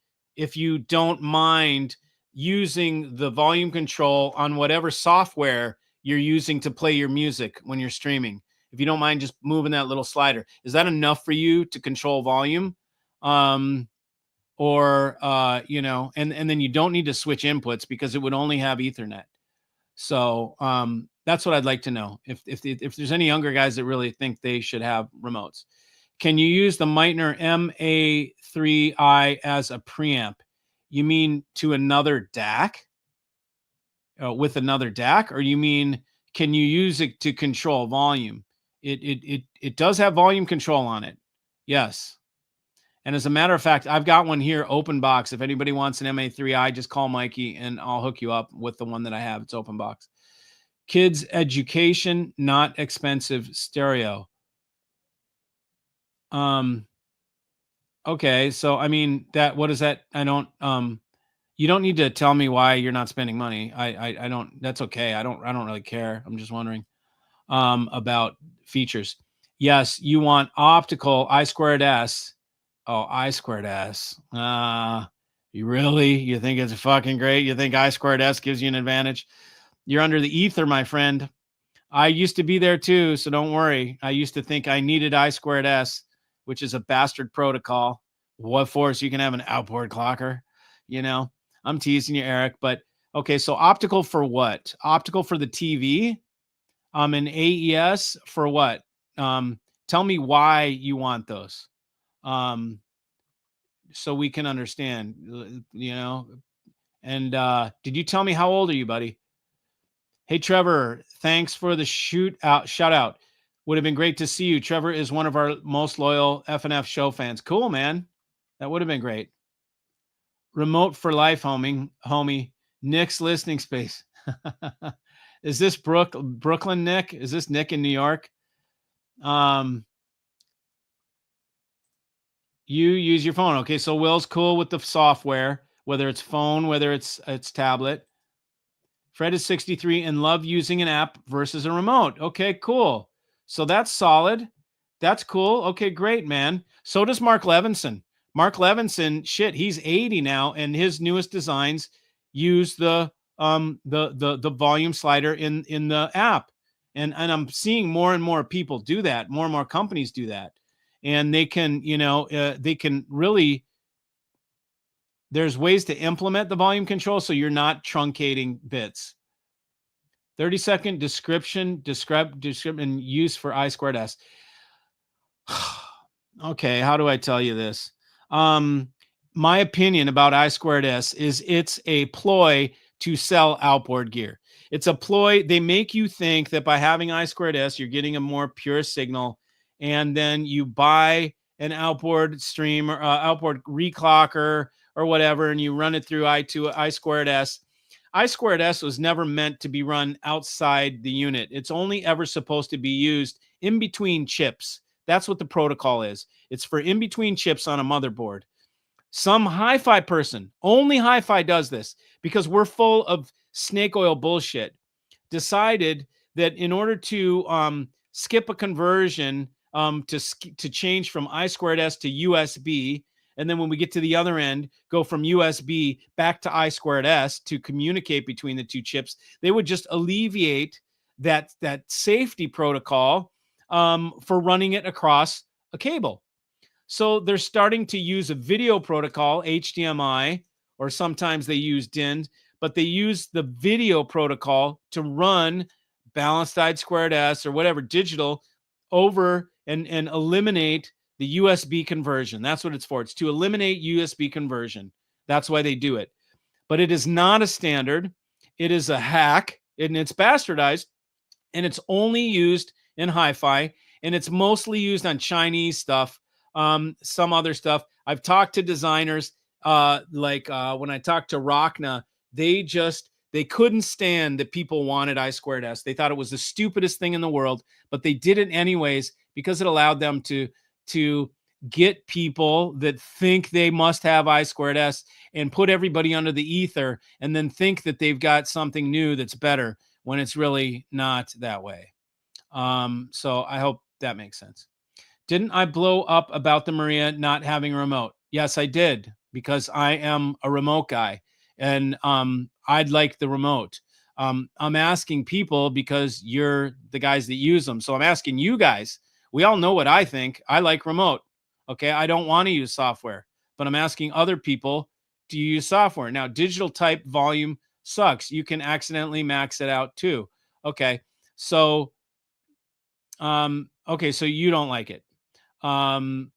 don't mind using the volume control on whatever software you're using to play your music when you're streaming. If you don't mind just moving that little slider, is that enough for you to control volume? Or and then you don't need to switch inputs because it would only have Ethernet. So that's what I'd like to know. If there's any younger guys that really think they should have remotes, can you use the Meitner MA3i as a preamp? You mean to another DAC? With another DAC, or you mean can you use it to control volume? It does have volume control on it. Yes. And as a matter of fact, I've got one here, open box. If anybody wants an MA3i, just call Mikey and I'll hook you up with the one that I have. It's open box. Kids education, not expensive stereo. Okay, so I mean what is that? I don't you don't need to tell me why you're not spending money. I don't, that's okay. I don't really care. I'm just wondering about features. Yes, you want optical I squared S. Oh, I squared S. You think it's fucking great? You think I squared S gives you an advantage? You're under the ether, my friend. I used to be there too, so don't worry. I used to think I needed I squared S, which is a bastard protocol. What for? So you can have an outboard clocker. I'm teasing you, Eric, but okay. So optical for what? Optical for the TV. And AES for what? Tell me why you want those. So we can understand, and did you tell me how old are you, buddy? Hey, Trevor, thanks for the shout out. Would have been great to see you. Trevor is one of our most loyal FNF show fans. Cool, man. That would have been great. Remote for life, homie. Nick's listening space. Is this Brooklyn, Nick? Is this Nick in New York? You use your phone. Okay, so Will's cool with the software, whether it's phone, whether it's tablet. Fred is 63 and love using an app versus a remote. Okay, cool. So that's solid. That's cool. Okay, great, man. So does Mark Levinson. Mark Levinson, shit, he's 80 now, and his newest designs use the volume slider in the app. And I'm seeing more and more people do that. More and more companies do that. And they can, they can really, there's ways to implement the volume control so you're not truncating bits. 30-second description and use for I squared S. Okay, how do I tell you this? My opinion about I squared S is it's a ploy to sell outboard gear. It's a ploy. They make you think that by having I squared S, you're getting a more pure signal, and then you buy an outboard stream or outboard reclocker or whatever, and you run it through I squared S. I squared S was never meant to be run outside the unit. It's only ever supposed to be used in between chips. That's what the protocol is. It's for in between chips on a motherboard. Some hi-fi person, only hi-fi does this because we're full of snake oil bullshit, decided that in order to skip a conversion to change from I squared S to USB, and then when we get to the other end, go from USB back to I squared S to communicate between the two chips, they would just alleviate that safety protocol for running it across a cable. So they're starting to use a video protocol, HDMI, or sometimes they use DIN, but they use the video protocol to run balanced I squared S or whatever digital over and eliminate the USB conversion. That's what it's for. It's to eliminate USB conversion. That's why they do it. But it is not a standard. It is a hack, and it's bastardized, and it's only used in hi-fi, and it's mostly used on Chinese stuff. Some other stuff. I've talked to designers, when I talked to Rockna, they couldn't stand that people wanted I squared S. They thought it was the stupidest thing in the world, but they did it anyways because it allowed them to get people that think they must have I squared S and put everybody under the ether and then think that they've got something new that's better when it's really not that way. So I hope that makes sense. Didn't I blow up about the Maria not having a remote? Yes, I did, because I am a remote guy, and I'd like the remote. I'm asking people because you're the guys that use them. So I'm asking you guys. We all know what I think. I like remote. Okay, I don't want to use software, but I'm asking other people, do you use software? Now, digital type volume sucks. You can accidentally max it out too. Okay, so so you don't like it. And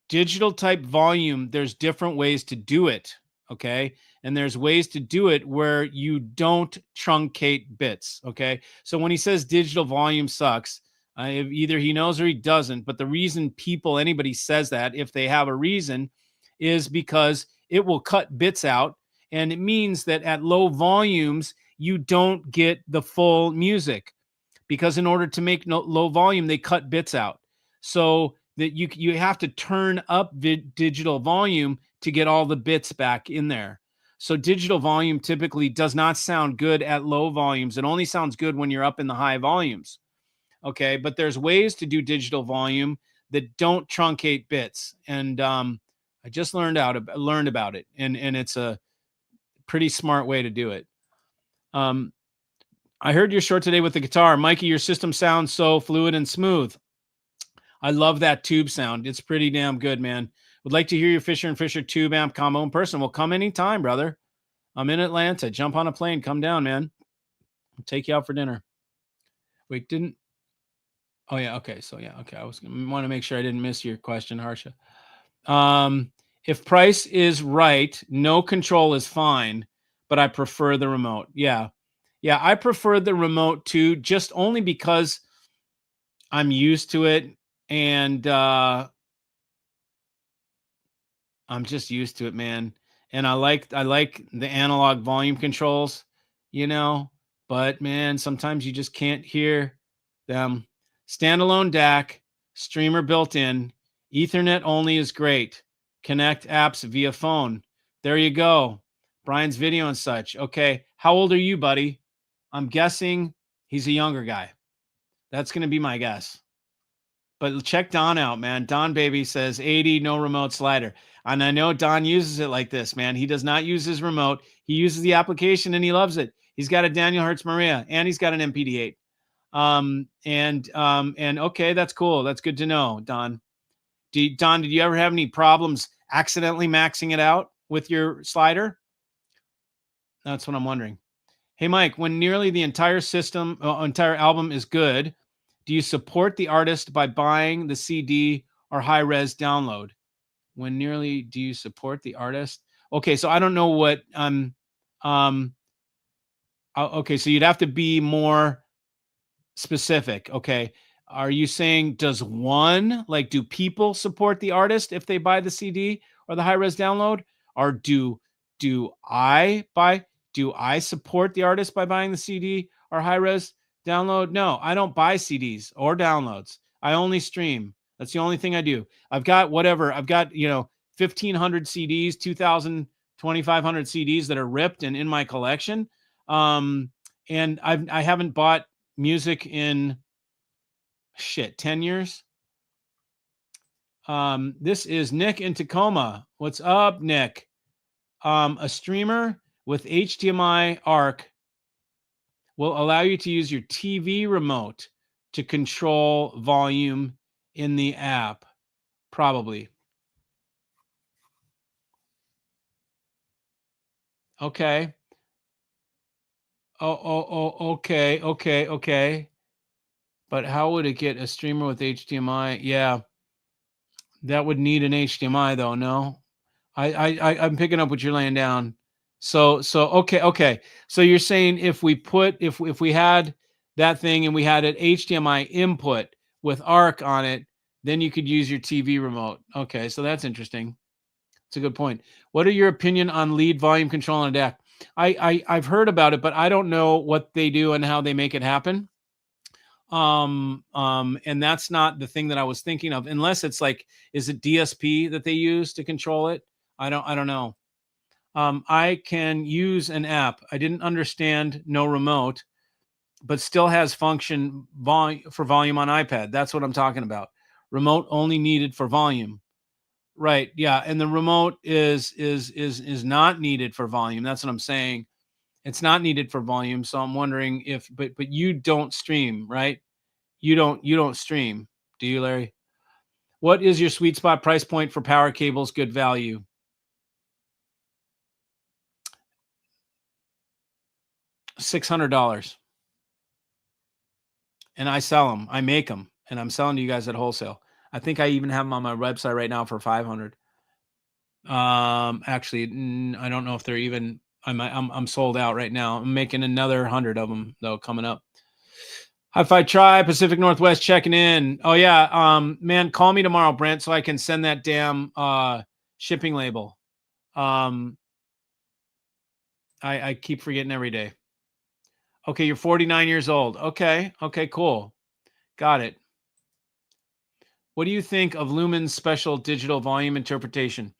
digital type volume, there's different ways to do it. Okay. And there's ways to do it where you don't truncate bits. Okay. So when he says digital volume sucks, either he knows or he doesn't. But the reason anybody says that, if they have a reason, is because it will cut bits out. And it means that at low volumes, you don't get the full music, because in order to make low volume, they cut bits out. So that you have to turn up digital volume to get all the bits back in there. So digital volume typically does not sound good at low volumes. It only sounds good when you're up in the high volumes. Okay, but there's ways to do digital volume that don't truncate bits. And I just learned about it, and it's a pretty smart way to do it. I heard your short today with the guitar. Mikey, your system sounds so fluid and smooth. I love that tube sound. It's pretty damn good, man. Would like to hear your Fisher & Fisher tube amp combo in person. Well, come anytime, brother. I'm in Atlanta. Jump on a plane. Come down, man. I'll take you out for dinner. Wait, didn't... Oh, yeah. Okay. So, yeah. Okay. I want to make sure I didn't miss your question, Harsha. If price is right, no control is fine, but I prefer the remote. Yeah. Yeah, I prefer the remote too, just only because I'm used to it, and I'm just used to it, man. And I like the analog volume controls, but man, sometimes you just can't hear them. Standalone DAC, streamer built in, Ethernet only is great. Connect apps via phone. There you go. Brian's video and such. Okay. How old are you, buddy? I'm guessing he's a younger guy. That's going to be my guess. But check Don out, man. Don Baby says 80, no remote slider. And I know Don uses it like this, man. He does not use his remote. He uses the application and he loves it. He's got a Daniel Hertz Maria and he's got an MPD8. And okay, that's cool. That's good to know, Don. Don, did you ever have any problems accidentally maxing it out with your slider? That's what I'm wondering. Hey, Mike, when nearly the entire entire album is good, do you support the artist by buying the CD or high-res download? When nearly, do you support the artist? Okay, so I don't know what okay, so you'd have to be more specific. Okay, are you saying do people support the artist if they buy the CD or the high-res download, or do I support the artist by buying the CD or high-res download? No, I don't buy CDs or downloads. I only stream. That's the only thing I do. I've got 1,500 CDs, 2,000, 2,500 CDs that are ripped and in my collection. And I haven't bought music in 10 years. This is Nick in Tacoma. What's up, Nick? A streamer with HDMI ARC will allow you to use your TV remote to control volume in the app. Probably. Okay. Okay. But how would it get a streamer with HDMI? Yeah. That would need an HDMI though, no? I'm picking up what you're laying down. So okay. So you're saying if we had that thing and we had an HDMI input with ARC on it, then you could use your TV remote. Okay, so that's interesting. It's a good point. What are your opinion on lead volume control on a DAC? I've heard about it, but I don't know what they do and how they make it happen. And that's not the thing that I was thinking of, unless it's like, is it DSP that they use to control it? I don't know. I can use an app. I didn't understand no remote, but still has function for volume on iPad. That's what I'm talking about. Remote only needed for volume. Right. Yeah. And the remote is not needed for volume. That's what I'm saying. It's not needed for volume. So I'm wondering but you don't stream, right? You don't stream, do you, Larry? What is your sweet spot price point for power cables? Good value. $600. And I sell them. I make them, and I'm selling to you guys at wholesale. I think I even have them on my website right now for 500. Actually, I don't know if they're even. I'm sold out right now. I'm making another 100 of them though coming up. Hi-Fi Tribe, Pacific Northwest checking in. Oh yeah, man, call me tomorrow, Brent, so I can send that damn shipping label. I keep forgetting every day. Okay, you're 49 years old. Okay, cool. Got it. What do you think of Lumen's special digital volume interpretation?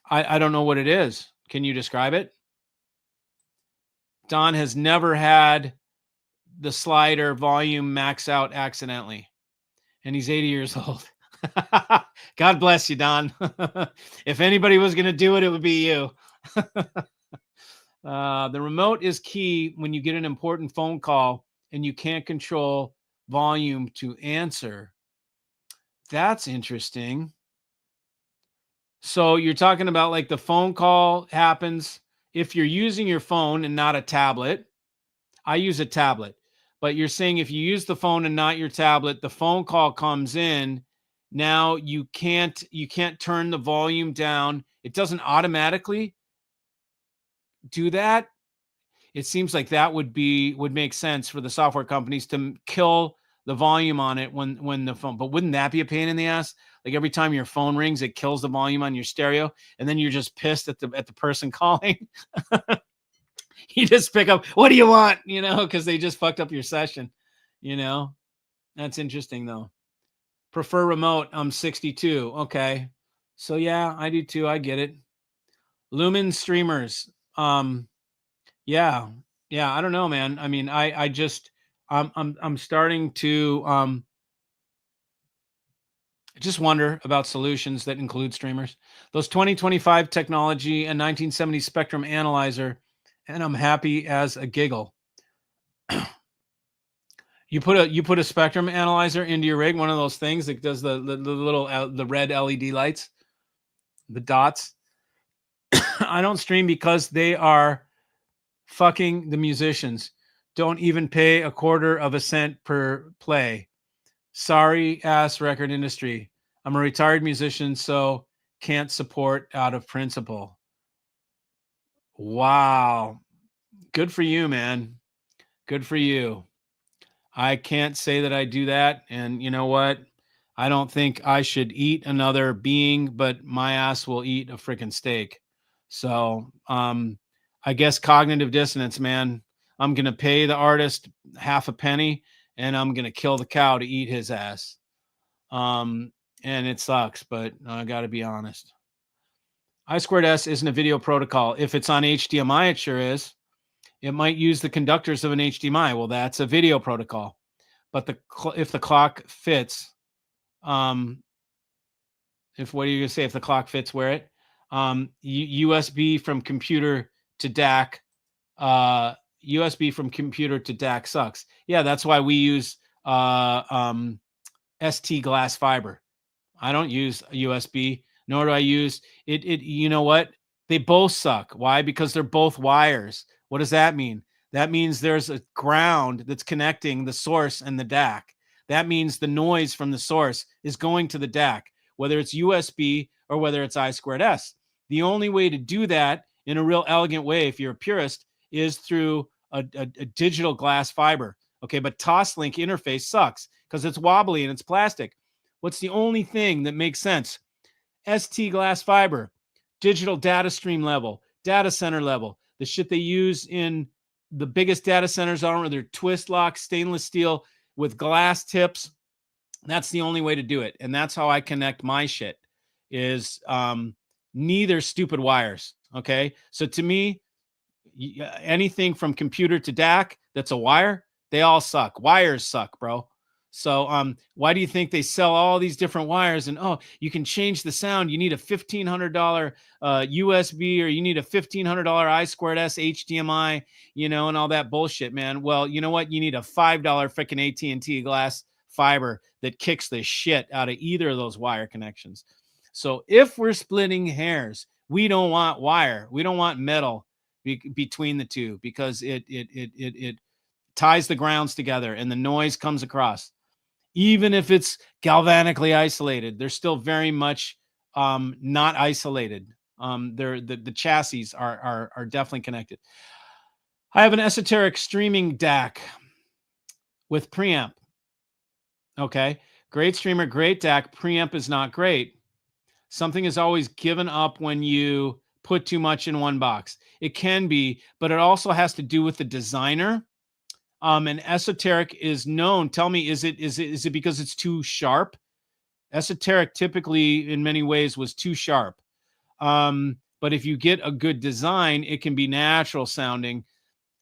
I don't know what it is. Can you describe it? Don has never had the slider volume max out accidentally, and he's 80 years old. God bless you, Don. If anybody was going to do it, it would be you. The remote is key when you get an important phone call and you can't control volume to answer. That's interesting. So you're talking about like the phone call happens if you're using your phone and not a tablet. I use a tablet, but you're saying if you use the phone and not your tablet, the phone call comes in. Now you can't turn the volume down. It doesn't automatically do that. It seems like that would make sense for the software companies to kill the volume on it when the phone, but wouldn't that be a pain in the ass? Like every time your phone rings, it kills the volume on your stereo, and then you're just pissed at the person calling. You just pick up, what do you want? Because they just fucked up your session. That's interesting though. Prefer remote. I'm 62. Okay. So yeah, I do too. I get it. Lumen streamers. Yeah. Yeah, I don't know, man. I mean, I just I'm starting to just wonder about solutions that include streamers. Those 2025 technology and 1970 Spectrum analyzer, and I'm happy as a giggle. You put a Spectrum analyzer into your rig, one of those things that does the little the red LED lights, the dots. I don't stream because they are fucking the musicians. Don't even pay a quarter of a cent per play. Sorry, ass record industry. I'm a retired musician, so can't support out of principle. Wow. Good for you, man. Good for you. I can't say that I do that. And you know what? I don't think I should eat another being, but my ass will eat a freaking steak. So, I guess cognitive dissonance, man. I'm going to pay the artist half a penny and I'm going to kill the cow to eat his ass. Um, and it sucks, but I got to be honest. I squared S isn't a video protocol. If it's on HDMI, it sure is. It might use the conductors of an HDMI. Well, that's a video protocol. But if the clock fits, um, if what are you gonna say? If the clock fits where it, USB from computer to DAC, USB from computer to DAC sucks. Yeah, that's why we use ST glass fiber. I don't use USB, nor do I use it. You know what? They both suck. Why? Because they're both wires. What does that mean? That means there's a ground that's connecting the source and the DAC. That means the noise from the source is going to the DAC, whether it's USB or whether it's I squared S. The only way to do that in a real elegant way, if you're a purist, is through a digital glass fiber. Okay, but Toslink interface sucks because it's wobbly and it's plastic. What's the only thing that makes sense? ST glass fiber, digital data stream level, data center level, the shit they use in the biggest data centers are they're twist lock stainless steel with glass tips. That's the only way to do it. And that's how I connect my shit is neither stupid wires. Okay. So to me, anything from computer to DAC that's a wire, they all suck. Wires suck, bro. So why do you think they sell all these different wires? And oh, you can change the sound. You need a $1,500 USB, or you need a $1,500 I squared S HDMI, and all that bullshit, man. Well, you know what? You need a $5 freaking AT&T glass fiber that kicks the shit out of either of those wire connections. So if we're splitting hairs, we don't want wire. We don't want metal between the two, because it ties the grounds together and the noise comes across. Even if it's galvanically isolated, they're still very much not isolated. They're the chassis are definitely connected. I have an esoteric streaming DAC with preamp. Okay, great streamer, great DAC. Preamp is not great. Something is always given up when you put too much in one box. It can be, but it also has to do with the designer. And esoteric is known. Tell me, is it because it's too sharp? Esoteric typically, in many ways, was too sharp. But if you get a good design, it can be natural sounding.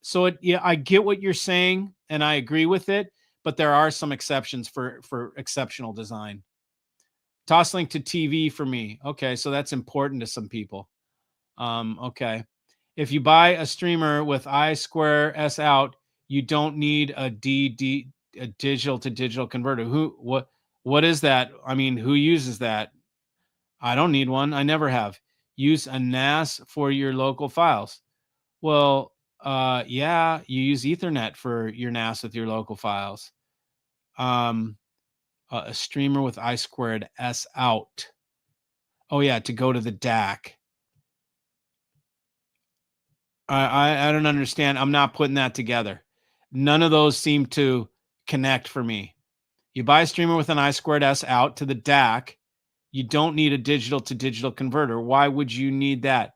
So I get what you're saying, and I agree with it. But there are some exceptions for exceptional design. Toslink to TV for me. Okay, so that's important to some people. Okay. If you buy a streamer with I square S out, you don't need a digital to digital converter. What is that? I mean, who uses that? I don't need one. I never have. Use a NAS for your local files. Well, yeah, you use Ethernet for your NAS with your local files. A streamer with I squared S out. Oh yeah, to go to the DAC. I don't understand. I'm not putting that together. None of those seem to connect for me. You buy a streamer with an I squared S out to the DAC. You don't need a digital to digital converter. Why would you need that?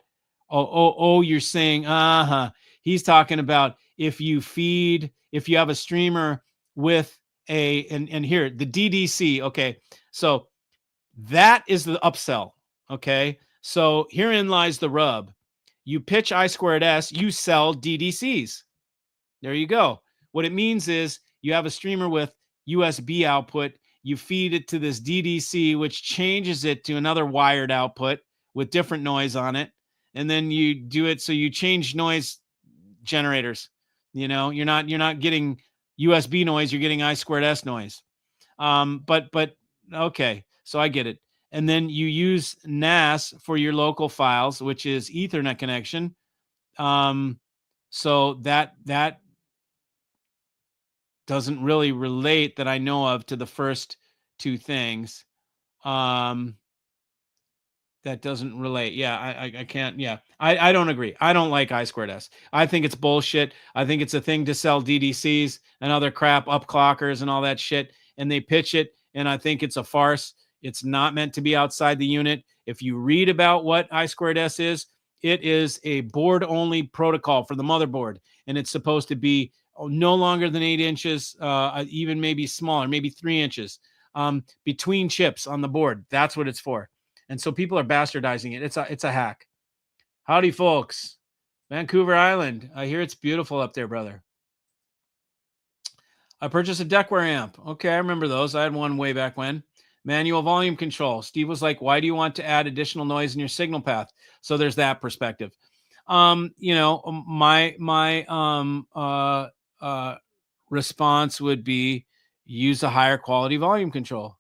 Oh, you're saying, he's talking about if you have a streamer with and here, the DDC. Okay. So that is the upsell. Okay. So herein lies the rub. You pitch I squared S, you sell DDCs. There you go. What it means is you have a streamer with USB output, you feed it to this DDC, which changes it to another wired output with different noise on it. And then you do it so you change noise generators. You're not getting USB noise, you're getting I squared S noise. But okay, so I get it. And then you use NAS for your local files, which is Ethernet connection. So that doesn't really relate that I know of to the first two things. That doesn't relate. Yeah, I can't. Yeah, I don't agree. I don't like I squared S. I think it's bullshit. I think it's a thing to sell DDCs and other crap, upclockers and all that shit. And they pitch it, and I think it's a farce. It's not meant to be outside the unit. If you read about what I squared S is, it is a board-only protocol for the motherboard, and it's supposed to be no longer than 8 inches, even maybe smaller, maybe 3 inches between chips on the board. That's what it's for. And so people are bastardizing it. It's a hack. Howdy, folks. Vancouver Island. I hear it's beautiful up there, brother. I purchased a Deckware amp. Okay, I remember those. I had one way back when. Manual volume control. Steve was like, why do you want to add additional noise in your signal path? So there's that perspective. My response would be use a higher quality volume control.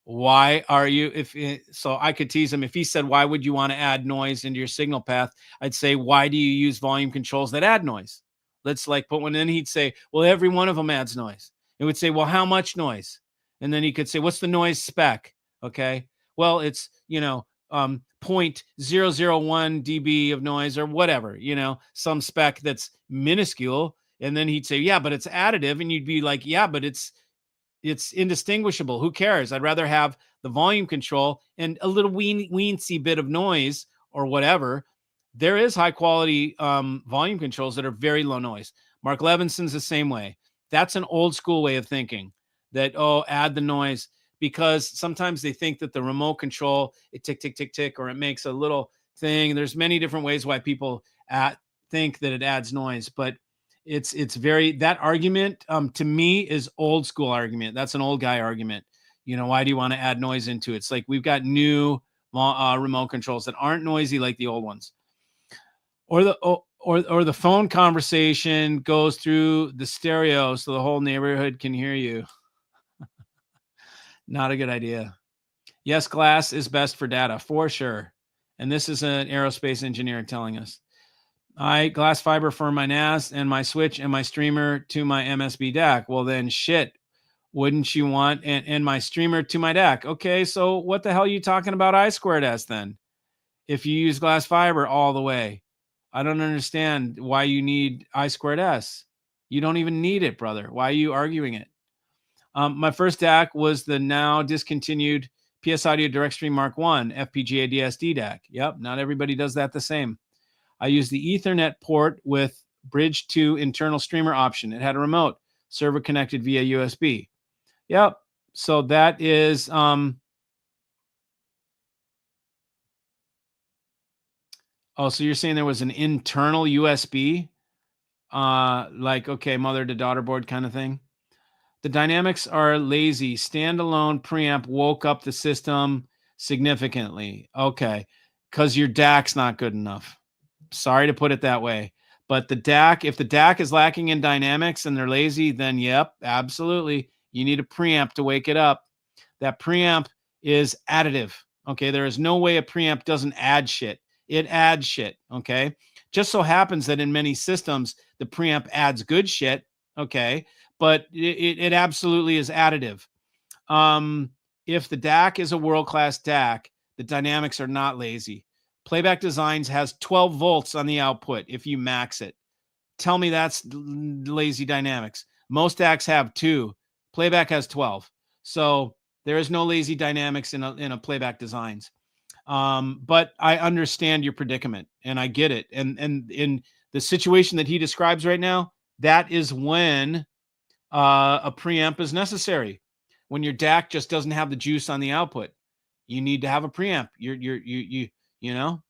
Why are you, so I could tease him. If he said, why would you want to add noise into your signal path? I'd say, why do you use volume controls that add noise? Let's put one in. He'd say, well, every one of them adds noise. It would say, well, how much noise? And then he could say, what's the noise spec? Okay. Well, it's, 0.001 dB of noise or whatever, some spec that's minuscule. And then he'd say, yeah, but it's additive. And you'd be like, yeah, but it's indistinguishable. Who cares? I'd rather have the volume control and a little weensy bit of noise or whatever. There is high quality volume controls that are very low noise. Mark Levinson's the same way. That's an old school way of thinking that, add the noise, because sometimes they think that the remote control, it tick, tick, tick, tick, or it makes a little thing. There's many different ways why people think that it adds noise, but it's very, that argument to me is old school argument. That's an old guy argument. Why do you want to add noise into it? It's like we've got new remote controls that aren't noisy like the old ones. Or the phone conversation goes through the stereo so the whole neighborhood can hear you. Not a good idea. Yes, glass is best for data, for sure. And this is an aerospace engineer telling us. I glass fiber for my NAS and my switch and my streamer to my MSB DAC. Well, then shit, wouldn't you want and my streamer to my DAC? Okay, so what the hell are you talking about I squared S then? If you use glass fiber all the way, I don't understand why you need I squared S. You don't even need it, brother. Why are you arguing it? My first DAC was the now discontinued PS Audio DirectStream Mark 1 FPGA DSD DAC. Yep, not everybody does that the same. I used the Ethernet port with bridge to internal streamer option. It had a remote, server connected via USB. Yep. So that is, so you're saying there was an internal USB, okay, mother to daughter board kind of thing. The dynamics are lazy. Standalone preamp woke up the system significantly. Okay. Because your DAC's not good enough. Sorry to put it that way, but the DAC, if the DAC is lacking in dynamics and they're lazy, then yep, absolutely. You need a preamp to wake it up. That preamp is additive. Okay. There is no way a preamp doesn't add shit. It adds shit. Okay. Just so happens that in many systems, the preamp adds good shit. Okay. But it absolutely is additive. If the DAC is a world-class DAC, the dynamics are not lazy. Playback Designs has 12 volts on the output if you max it. Tell me that's lazy dynamics. Most DACs have 2. Playback has 12. So there is no lazy dynamics in a Playback Designs. But I understand your predicament and I get it. And in the situation that he describes right now, that is when a preamp is necessary. When your DAC just doesn't have the juice on the output, you need to have a preamp. You know,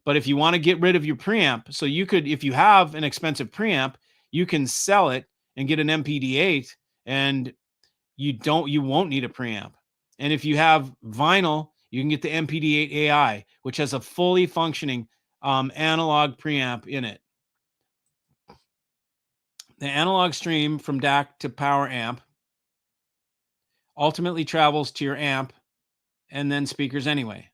But if you want to get rid of your preamp, so you could, if you have an expensive preamp, you can sell it and get an MPD8, and you won't need a preamp. And if you have vinyl, you can get the MPD8 AI, which has a fully functioning analog preamp in it. The analog stream from DAC to power amp ultimately travels to your amp and then speakers anyway.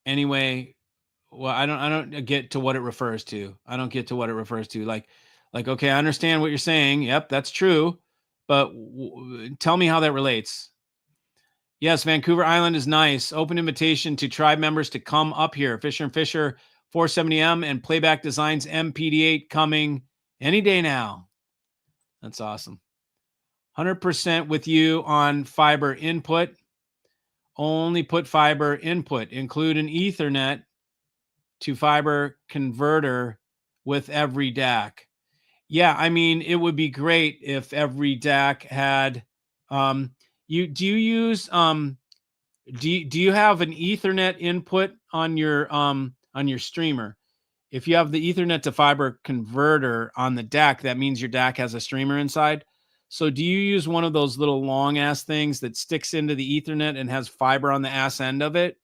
Anyway, well, I don't get to what it refers to. I don't get to what it refers to. Like, okay, I understand what you're saying. Yep, that's true. But tell me how that relates. Yes, Vancouver Island is nice. Open invitation to tribe members to come up here. Fisher and Fisher 470M and Playback Designs MPD8 coming any day now. That's awesome. 100% with you on fiber input. Only put fiber input. Include an Ethernet to fiber converter with every DAC. Yeah, I mean, it would be great if every DAC had do you use do you have an Ethernet input on your streamer? If you have the Ethernet to fiber converter on the DAC, that means your DAC has a streamer inside. So do you use one of those little long ass things that sticks into the Ethernet and has fiber on the ass end of it?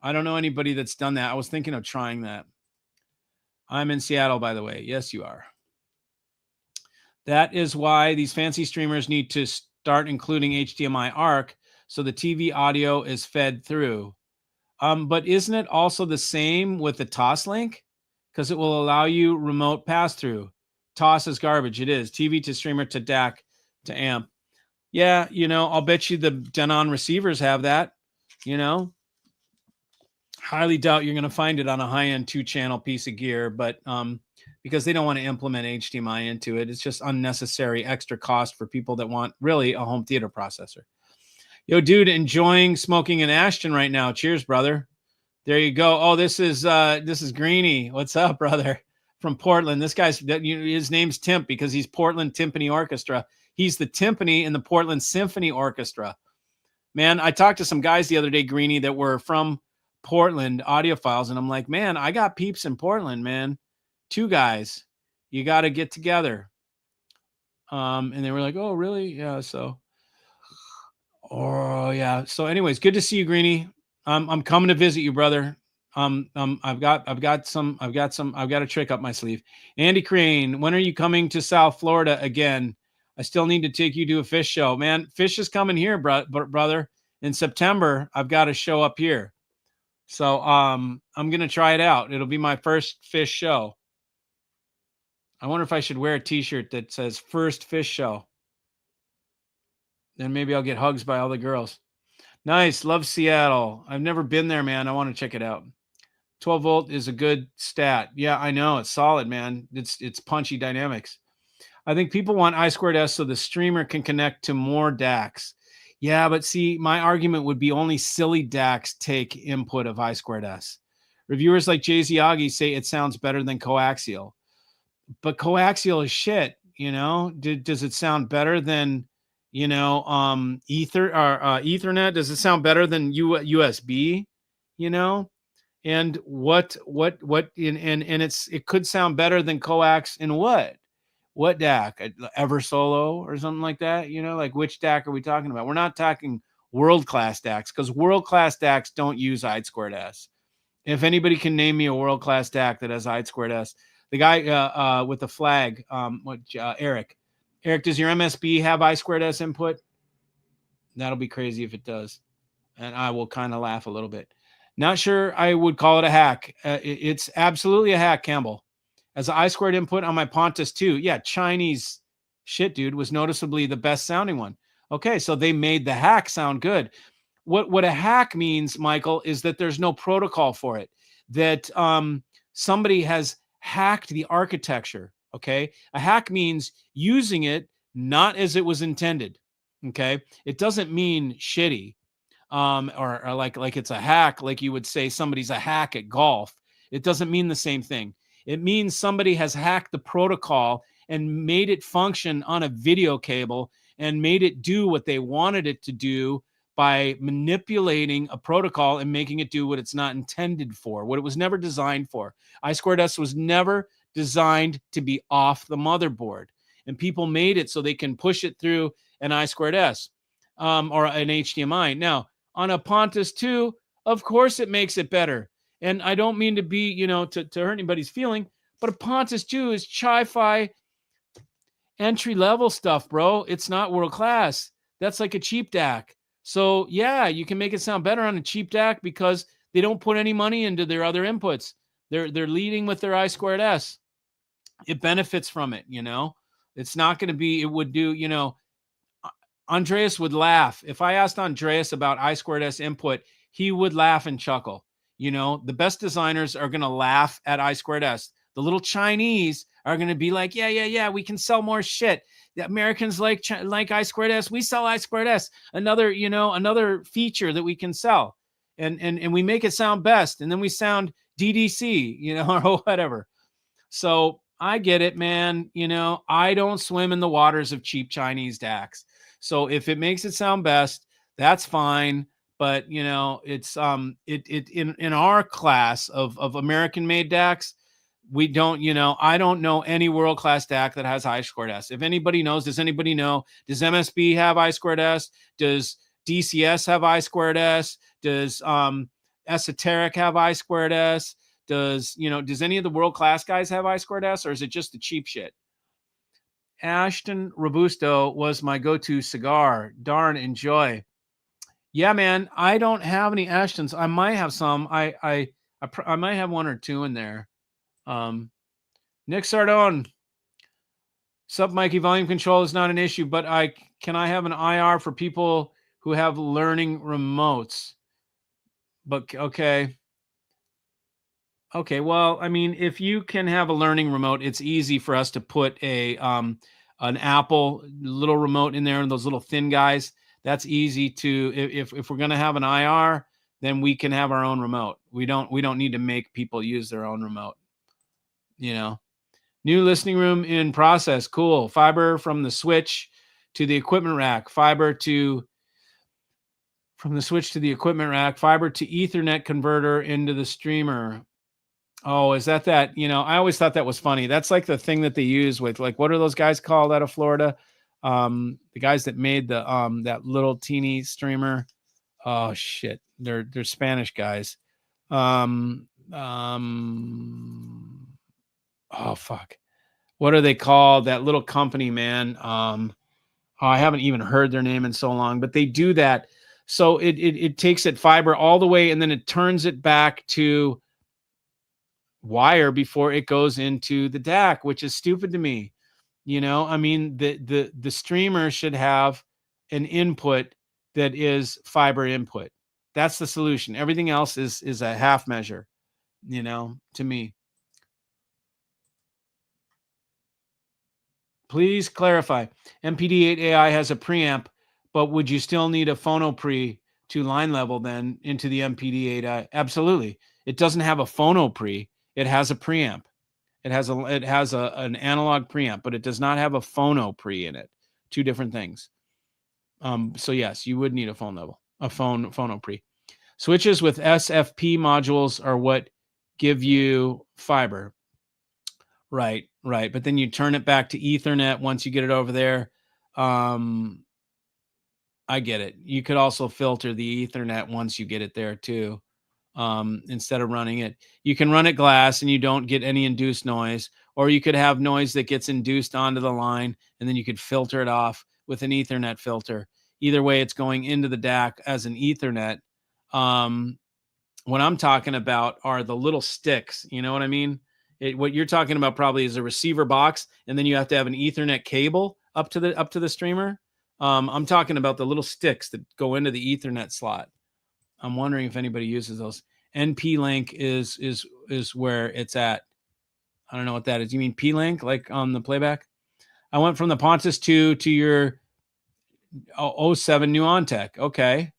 I don't know anybody that's done that. I was thinking of trying that. I'm in Seattle, by the way. Yes, you are. That is why these fancy streamers need to start including HDMI ARC so the TV audio is fed through. But isn't it also the same with the TOS link? Because it will allow you remote pass-through. TOS is garbage. It is. TV to streamer to DAC to amp. Yeah, I'll bet you the Denon receivers have that, Highly doubt you're going to find it on a high-end 2-channel piece of gear, but because they don't want to implement HDMI into it, it's just unnecessary extra cost for people that want really a home theater processor. Yo, dude, enjoying smoking in Ashton right now. Cheers, brother. There you go. Oh, this is Greeny. What's up, brother? From Portland. This guy's, his name's Timp because he's Portland Timpani Orchestra. He's the timpani in the Portland Symphony Orchestra. Man, I talked to some guys the other day, Greeny, that were from Portland, audiophiles, and I'm like, man, I got peeps in Portland, man. 2 guys. You got to get together. And they were like, oh, really? Yeah, so. Oh, yeah. So anyways, good to see you, Greeny. I'm coming to visit you, brother. I've got a trick up my sleeve. Andy Crane, when are you coming to South Florida again? I still need to take you to a fish show, man. Fish is coming here, brother. In September, I've got a show up here. So, I'm going to try it out. It'll be my first fish show. I wonder if I should wear a t-shirt that says first fish show. Then maybe I'll get hugs by all the girls. Nice. Love Seattle. I've never been there, man. I want to check it out. 12 volt is a good stat. Yeah, I know. It's solid, man. It's punchy dynamics. I think people want I2S so the streamer can connect to more DACs. Yeah, but see, my argument would be only silly DACs take input of I2S. Reviewers like Jay-Z Aggie say it sounds better than coaxial. But coaxial is shit, Does it sound better than Ethernet? Does it sound better than USB? And it could sound better than coax in what DAC? Ever Solo or something like that? Like which DAC are we talking about? We're not talking world-class DACs because world-class DACs don't use I2S. If anybody can name me a world-class DAC that has I2S, the guy with the flag, Eric. Eric, does your MSB have I2S input? That'll be crazy if it does. And I will kind of laugh a little bit. Not sure I would call it a hack. It's absolutely a hack, Campbell. As an I2 input on my Pontus 2, yeah, Chinese shit, dude, was noticeably the best sounding one. Okay, so they made the hack sound good. What a hack means, Michael, is that there's no protocol for it. That somebody has hacked the architecture. Okay, a hack means using it not as it was intended. Okay, it doesn't mean shitty, or like it's a hack, like you would say somebody's a hack at golf. It doesn't mean the same thing. It means somebody has hacked the protocol and made it function on a video cable and made it do what they wanted it to do by manipulating a protocol and making it do what it's not intended for, what it was never designed for. I squared S was never designed to be off the motherboard. And people made it so they can push it through an I squared S or an HDMI. Now, on a Pontus 2, of course it makes it better. And I don't mean to be, to hurt anybody's feeling, but a Pontus 2 is chi-fi entry level stuff, bro. It's not world class. That's like a cheap DAC. So yeah, you can make it sound better on a cheap DAC because they don't put any money into their other inputs. They're leading with their I squared S. It benefits from it, It's not going to be, it would do, Andreas would laugh. If I asked Andreas about I squared S input, he would laugh and chuckle. The best designers are going to laugh at I squared S. The little Chinese are going to be like, yeah, we can sell more shit. The Americans like I squared S. We sell I squared S. Another feature that we can sell. And we make it sound best. And then we sound DDC, or whatever. So I get it, man. I don't swim in the waters of cheap Chinese DACs. So if it makes it sound best, that's fine. But it's in our class of American made DACs, we don't, I don't know any world-class DAC that has I squared S. If anybody knows, does anybody know? Does MSB have I squared S? Does DCS have I squared S? Does Esoteric have I squared S? Does any of the world-class guys have I squared S, or is it just the cheap shit? Ashton Robusto was my go-to cigar. Darn, enjoy. Yeah, man, I don't have any Ashtons. I might have some. I might have one or two in there. Nick Sardone. Sup, Mikey, volume control is not an issue, but can I have an IR for people who have learning remotes? But okay. Okay, well, I mean, if you can have a learning remote, it's easy for us to put an Apple little remote in there, and those little thin guys. That's easy to, if we're going to have an IR, then we can have our own remote. We don't need to make people use their own remote. New listening room in process. Cool. Fiber from the switch to the equipment rack. From the switch to the equipment rack. Fiber to Ethernet converter into the streamer. Oh, is that? I always thought that was funny. That's like the thing that they use with, like, what are those guys called out of Florida? The guys that made the that little teeny streamer. Oh shit. They're Spanish guys. Oh fuck. What are they called? That little company, man. I haven't even heard their name in so long, but they do that. So it takes it fiber all the way, and then it turns it back to wire before it goes into the DAC, which is stupid to me. I mean, the streamer should have an input that is fiber input. That's the solution. Everything else is a half measure, to me. Please clarify. MPD8AI has a preamp, but would you still need a phono pre to line level then into the MPD8AI? Absolutely. It doesn't have a phono pre. It has a preamp. It has an analog preamp, but it does not have a phono pre in it. Two different things. So yes, you would need a phono pre. Switches with SFP modules are what give you fiber. Right. But then you turn it back to Ethernet once you get it over there. I get it. You could also filter the Ethernet once you get it there too. Instead of running it, you can run it glass and you don't get any induced noise, or you could have noise that gets induced onto the line, and then you could filter it off with an Ethernet filter. Either way, it's going into the DAC as an Ethernet. What I'm talking about are the little sticks. You know what I mean? What you're talking about probably is a receiver box, and then you have to have an Ethernet cable up to the streamer. I'm talking about the little sticks that go into the Ethernet slot. I'm wondering if anybody uses those. NP link is where it's at. I don't know what that is. You mean P link, like on the playback? I went from the Pontus 2 to your 07 Nuontech. Okay.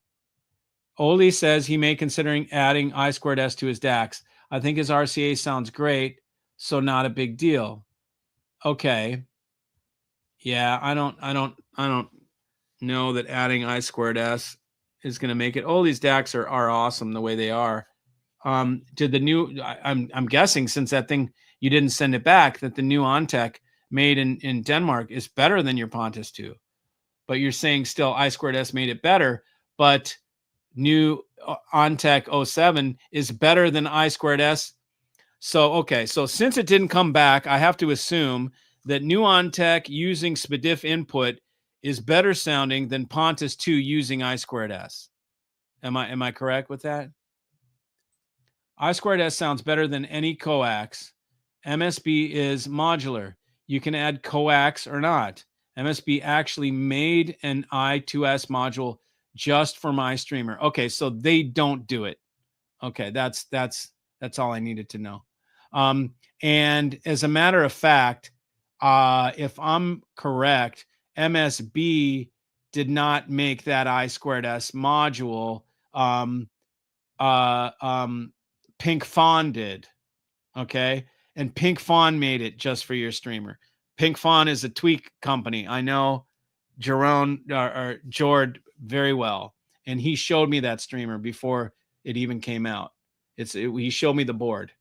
Oli says he may considering adding I squared S to his DACs. I think his RCA sounds great, so not a big deal. Okay. Yeah, I don't know that adding I squared S is going to make it. Oh, these DACs are awesome the way they are. Did the new? I'm guessing since that thing you didn't send it back, that the new OnTech made in Denmark is better than your Pontus 2. But you're saying still I2S made it better, but new OnTech 07 is better than I2S. So, okay. So since it didn't come back, I have to assume that new OnTech using SPDIF input is better sounding than Pontus 2 using I2S. Am I correct with that? I2S sounds better than any coax. MSB is modular. You can add coax or not. MSB actually made an I2S module just for my streamer. Okay, so they don't do it. Okay, that's all I needed to know. And as a matter of fact, if I'm correct, MSB did not make that I2S module. Pink Fawn did. Okay. And Pink Fawn made it just for your streamer. Pink Fawn is a tweak company. I know Jord very well. And he showed me that streamer before it even came out. He showed me the board.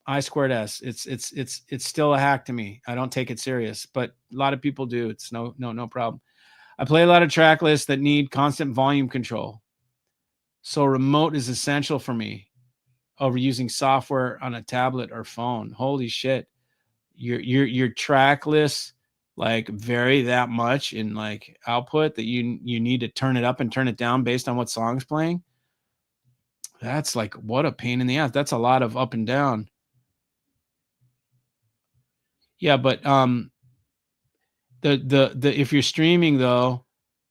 I2S. It's still a hack to me. I don't take it serious, but a lot of people do. It's no problem. I play a lot of track lists that need constant volume control. So remote is essential for me over using software on a tablet or phone. Holy shit. Your track lists like vary that much in like output that you need to turn it up and turn it down based on what song's playing. That's like, what a pain in the ass. That's a lot of up and down. Yeah, but if you're streaming though,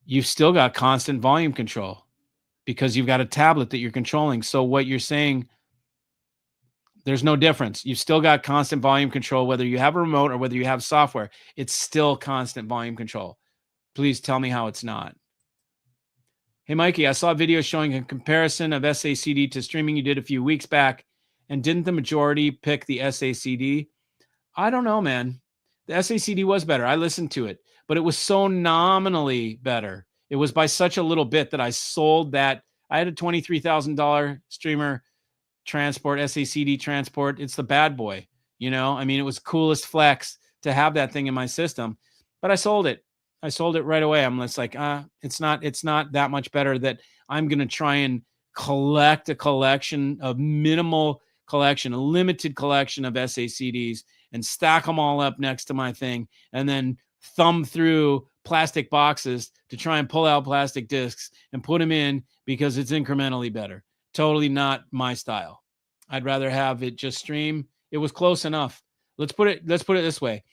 you've still got constant volume control because you've got a tablet that you're controlling. So what you're saying, there's no difference. You've still got constant volume control, whether you have a remote or whether you have software. It's still constant volume control. Please tell me how it's not. Hey, Mikey, I saw a video showing a comparison of SACD to streaming you did a few weeks back, and didn't the majority pick the SACD? I don't know, man. The SACD was better. I listened to it, but it was so nominally better. It was by such a little bit that I sold that. I had a $23,000 streamer transport, SACD transport. It's the bad boy, I mean, it was coolest flex to have that thing in my system, but I sold it. I sold it right away. I'm just like, it's not that much better that I'm going to try and collect a collection of a limited collection of SACDs and stack them all up next to my thing and then thumb through plastic boxes to try and pull out plastic discs and put them in because it's incrementally better. Totally not my style. I'd rather have it just stream. It was close enough. Let's put it this way.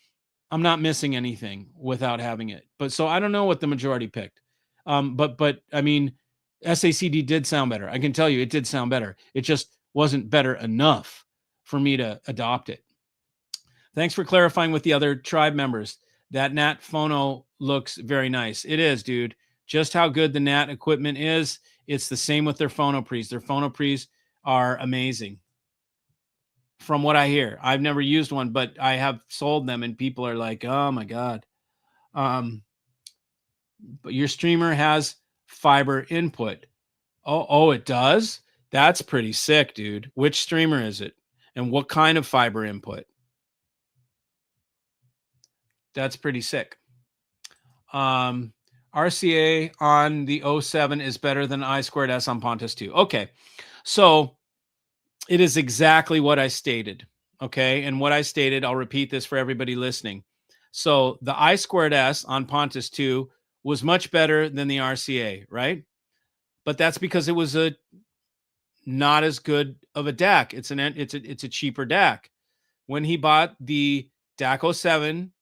I'm not missing anything without having it. But so I don't know what the majority picked. But I mean, SACD did sound better. I can tell you it did sound better. It just wasn't better enough for me to adopt it. Thanks for clarifying with the other tribe members. That NAT phono looks very nice. It is, dude. Just how good the NAT equipment is, it's the same with their phono pre's. Their phono pre's are amazing. From what I hear, I've never used one, but I have sold them and people are like, oh my God. But your streamer has fiber input. Oh, it does? That's pretty sick, dude. Which streamer is it? And what kind of fiber input? That's pretty sick. RCA on the 07 is better than I2S on Pontus 2. Okay. So it is exactly what I stated. Okay. And what I stated, I'll repeat this for everybody listening. So the I2S on Pontus 2 was much better than the RCA, right? But that's because it was not as good of a DAC. It's a cheaper DAC. When he bought the DAC 07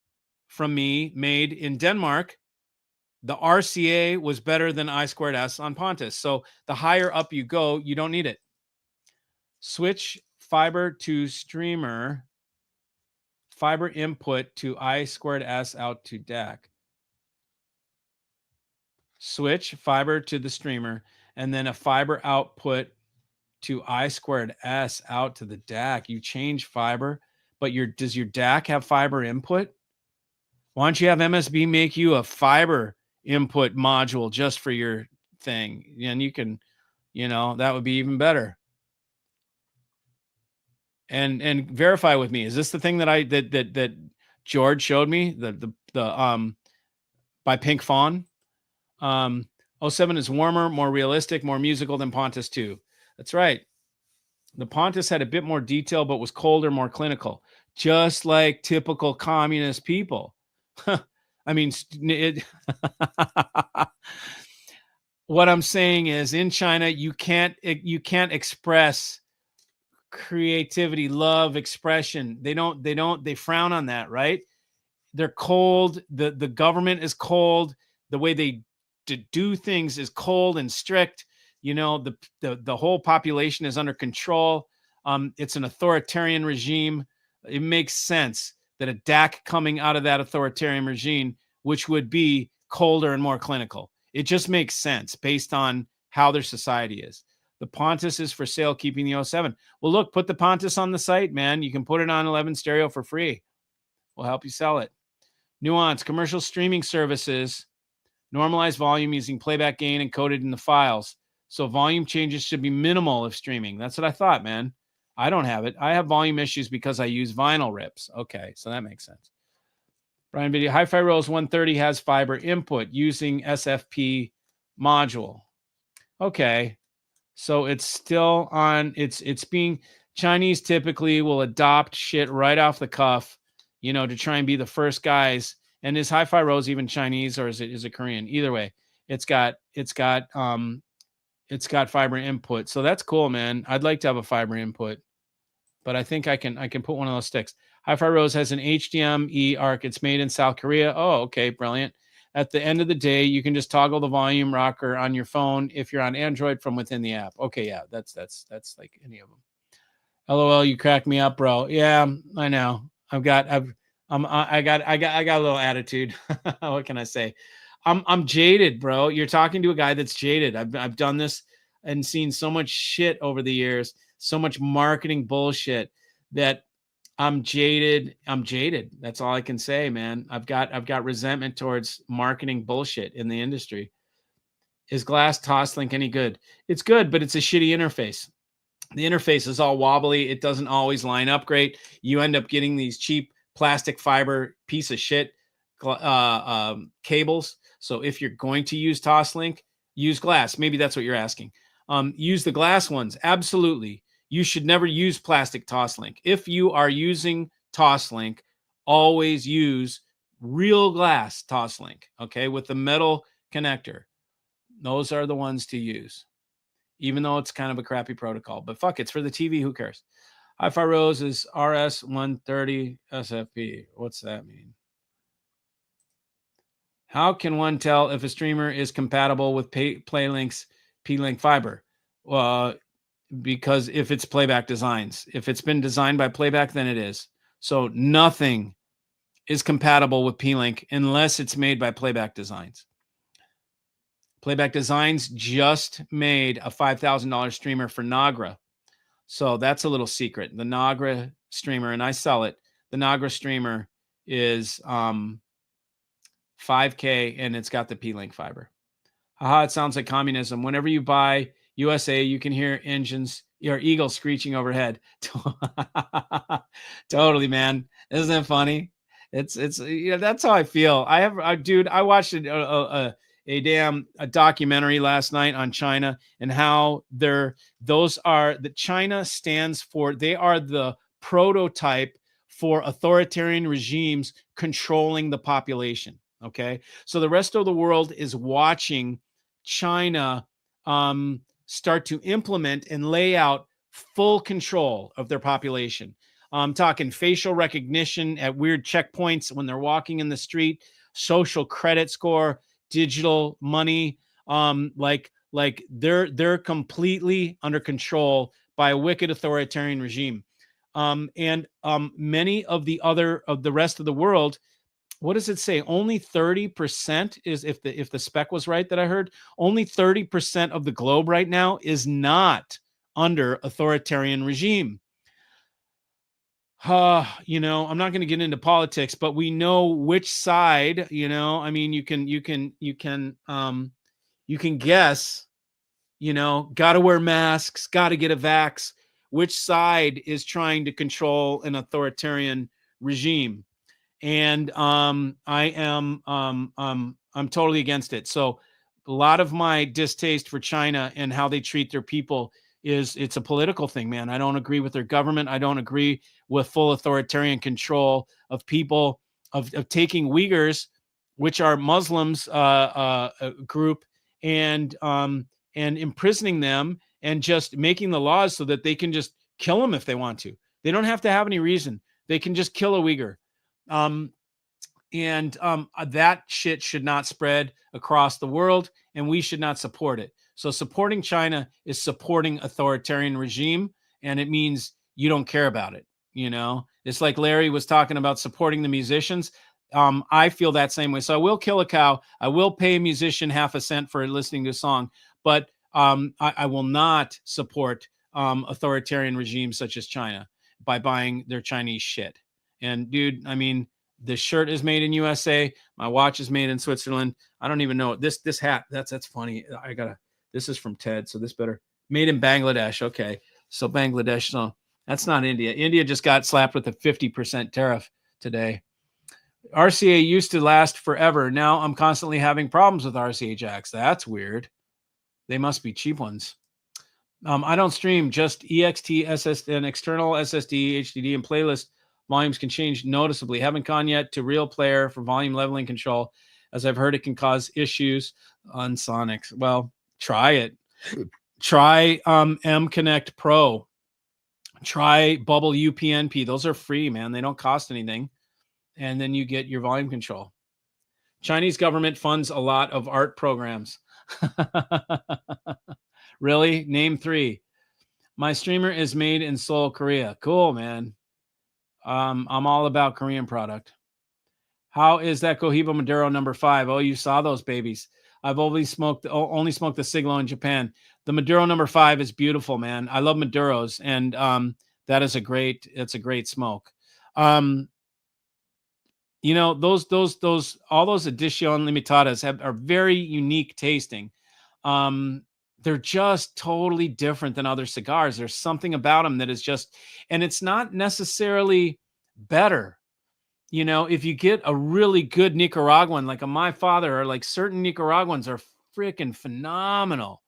from me made in Denmark, the RCA was better than I2S on Pontus. So the higher up you go, you don't need it. Switch fiber to streamer, fiber input to I2S out to DAC. Switch fiber to the streamer and then a fiber output to I2S out to the DAC. You change fiber, but does your DAC have fiber input? Why don't you have MSB make you a fiber input module just for your thing, and you can, that would be even better. And verify with me. Is this the thing that George showed me? The by Pink Fawn. Oh 07 is warmer, more realistic, more musical than Pontus 2. That's right. The Pontus had a bit more detail, but was colder, more clinical, just like typical communist people. I mean, what I'm saying is, in China, you can't express creativity, love, expression. They frown on that, right? They're cold. The government is cold. The way they do things is cold and strict. The whole population is under control. It's an authoritarian regime. It makes sense that a DAC coming out of that authoritarian regime, which would be colder and more clinical, it just makes sense based on how their society is. The Pontus is for sale, keeping the 07. Well, look, put the Pontus on the site, man. You can put it on 11 stereo for free. We'll help you sell it. Nuance, commercial streaming services normalize volume using playback gain encoded in the files. So volume changes should be minimal if streaming. That's what I thought, man. I don't have it. I have volume issues because I use vinyl rips. Okay, so that makes sense. Brian Video, Hi-Fi Rose 130 has fiber input using SFP module. Okay, so it's still on. It's being, Chinese typically will adopt shit right off the cuff, to try and be the first guys. And is Hi-Fi Rose even Chinese, or is it Korean? Either way, it's got fiber input. So that's cool, man. I'd like to have a fiber input, but I think I can put one of those sticks. Hi-Fi Rose has an HDMI ARC. It's made in South Korea. Oh, okay, brilliant. At the end of the day, you can just toggle the volume rocker on your phone if you're on Android from within the app. Okay, yeah, that's like any of them. LOL, you cracked me up, bro. Yeah, I know. I got a little attitude. What can I say? I'm jaded, bro. You're talking to a guy that's jaded. I've done this and seen so much shit over the years, so much marketing bullshit, that I'm jaded. That's all I can say, man. I've got resentment towards marketing bullshit in the industry. Is Glass Toslink any good? It's good, but it's a shitty interface. The interface is all wobbly. It doesn't always line up great. You end up getting these cheap plastic fiber piece of shit cables. So if you're going to use Toslink, use glass. Maybe that's what you're asking. Use the glass ones. Absolutely. You should never use plastic Toslink. If you are using Toslink, always use real glass Toslink, okay, with the metal connector. Those are the ones to use, even though it's kind of a crappy protocol. But fuck, it's for the TV. Who cares? Hi-Fi Rose is RS130 SFP. What's that mean? How can one tell if a streamer is compatible with PlayLink's P-Link fiber? Because if it's Playback Designs. If it's been designed by Playback, then it is. So nothing is compatible with P-Link unless it's made by Playback Designs. Playback Designs just made a $5,000 streamer for Nagra. So that's a little secret. The Nagra streamer, and I sell it. The Nagra streamer is 5K, and it's got the P-Link fiber. Haha, it sounds like communism. Whenever you buy USA, you can hear engines or eagles screeching overhead. Totally, man. Isn't that funny? It's that's how I feel. I watched a documentary last night on China and how China stands for, they are the prototype for authoritarian regimes controlling the population. Okay. So the rest of the world is watching China start to implement and lay out full control of their population. I'm talking facial recognition at weird checkpoints when they're walking in the street, social credit score, digital money. Like they're completely under control by a wicked authoritarian regime. Many of the rest of the world, what does it say? Only 30% is, if the spec was right that I heard, only 30% of the globe right now is not under authoritarian regime. I'm not going to get into politics, but we know which side, I mean, you can You can guess, got to wear masks, got to get a vax, which side is trying to control an authoritarian regime. And I'm totally against it. So a lot of my distaste for China and how they treat their people it's a political thing, man. I don't agree with their government. I don't agree with full authoritarian control of people, of taking Uyghurs, which are Muslims, group, and imprisoning them and just making the laws so that they can just kill them if they want to. They don't have to have any reason. They can just kill a Uyghur. And that shit should not spread across the world, and we should not support it. So supporting China is supporting authoritarian regime, and it means you don't care about it. It's like Larry was talking about supporting the musicians. I feel that same way. So I will kill a cow. I will pay a musician half a cent for listening to a song, but I will not support authoritarian regimes such as China by buying their Chinese shit. And dude, I mean, the shirt is made in USA. My watch is made in Switzerland. I don't even know this hat. That's funny. This is from Ted. So this better made in Bangladesh. Okay. So Bangladesh. So that's not India. India just got slapped with a 50% tariff today. RCA used to last forever. Now I'm constantly having problems with RCA jacks. That's weird. They must be cheap ones. I don't stream, just EXT, SSD, and external SSD, HDD, and playlist volumes can change noticeably. Haven't gone yet to real player for volume leveling control, as I've heard it can cause issues on Sonics. Well, try it. Try M Connect Pro. Try Bubble UPnP. Those are free, man. They don't cost anything. And then you get your volume control. Chinese government funds a lot of art programs. Really? Name 3. My streamer is made in Seoul, Korea. Cool, man. I'm all about Korean product. How is that Cohiba Maduro number 5? Oh, you saw those babies. I've only smoked the Siglo in Japan. The Maduro number 5 is beautiful, man. I love Maduros, and that is a great smoke. Those all those Edition Limitadas are very unique tasting. They're just totally different than other cigars. There's something about them that is just, and it's not necessarily better. If you get a really good Nicaraguan, like a My Father, or like certain Nicaraguans are freaking phenomenal.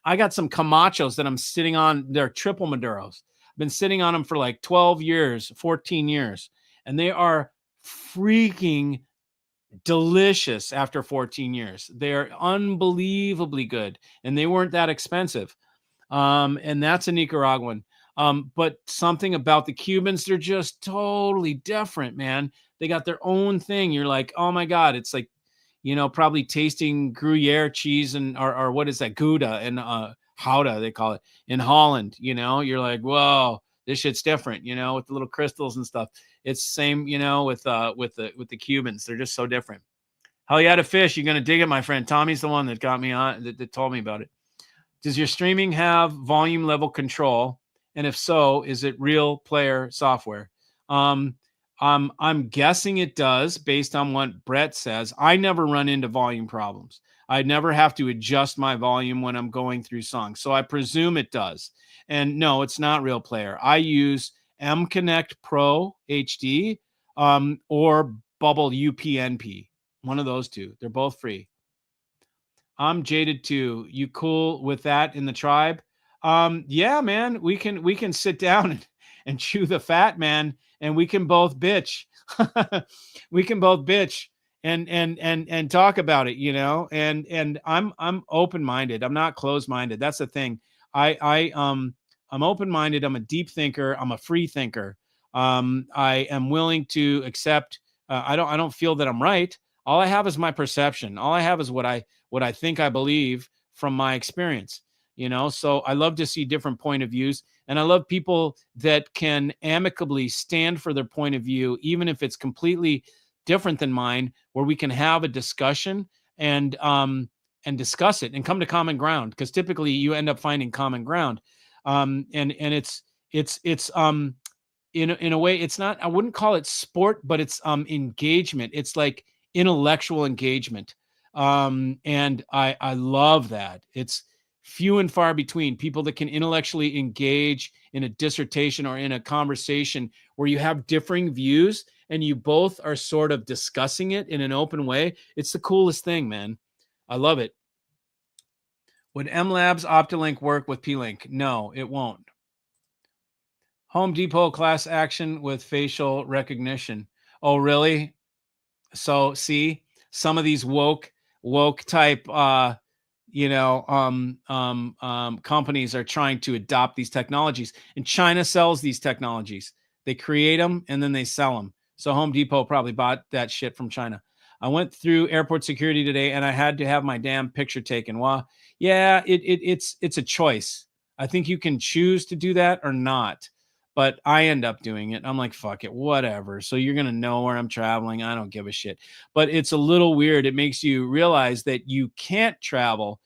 I got some Camachos that I'm sitting on. They're triple Maduros. I've been sitting on them for like 12 years, 14 years, and they are freaking delicious after 14 years. They are unbelievably good, and they weren't that expensive. And that's a Nicaraguan. But something about the Cubans, they're just totally different, man. They got their own thing. You're like, oh my God, it's like, probably tasting Gruyere cheese or what is that, Gouda and Gouda, they call it in Holland. You're like, whoa, this shit's different, with the little crystals and stuff. It's the same, with the Cubans. They're just so different. Hell yeah, to fish. You're gonna dig it, my friend. Tommy's the one that got me on, that told me about it. Does your streaming have volume level control? And if so, is it real player software? I'm guessing it does based on what Brett says. I never run into volume problems. I never have to adjust my volume when I'm going through songs. So I presume it does. And no, it's not real player. I use M Connect Pro HD or Bubble UPnP. One of those two. They're both free. I'm jaded too. You cool with that in the tribe? Yeah, man. We can sit down and chew the fat, man, and we can both bitch. We can both bitch and talk about it, And I'm open-minded. I'm not closed-minded. That's the thing. I'm open-minded. I'm a deep thinker. I'm a free thinker. I am willing to accept. I don't feel that I'm right. All I have is my perception. All I have is what I think I believe from my experience, So I love to see different point of views, and I love people that can amicably stand for their point of view, even if it's completely different than mine, where we can have a discussion and discuss it and come to common ground. Because typically you end up finding common ground, and it's in a way, it's not. I wouldn't call it sport, but it's engagement. It's like intellectual engagement. And I love that. It's few and far between people that can intellectually engage in a dissertation or in a conversation where you have differing views and you both are sort of discussing it in an open way. It's the coolest thing, man. I love it. Would MLabs Optilink work with P-Link? No, it won't. Home Depot class action with facial recognition. Oh, really? So see, some of these woke type companies are trying to adopt these technologies, and China sells these technologies. They create them and then they sell them. So Home Depot probably bought that shit from China. I went through airport security today and I had to have my damn picture taken. Well, yeah, it's a choice. I think you can choose to do that or not, but I end up doing it. I'm like, fuck it, whatever. So you're going to know where I'm traveling. I don't give a shit. But it's a little weird. It makes you realize that you can't travel,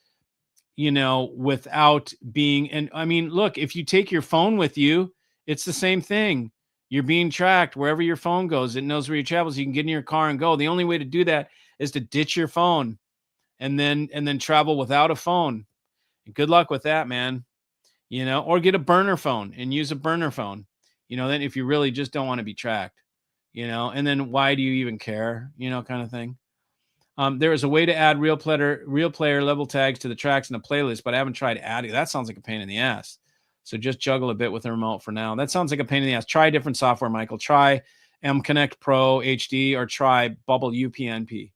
without being, and I mean, look, if you take your phone with you, it's the same thing. You're being tracked wherever your phone goes. It knows where you travel. So you can get in your car and go. The only way to do that is to ditch your phone and then travel without a phone. And good luck with that, man. Or get a burner phone and use a burner phone, then if you really just don't want to be tracked, and then why do you even care, kind of thing. There is a way to add real player level tags to the tracks in the playlist, but I haven't tried adding. That sounds like a pain in the ass. So just juggle a bit with the remote for now. That sounds like a pain in the ass. Try different software, Michael. Try M-Connect Pro HD or try Bubble UPnP.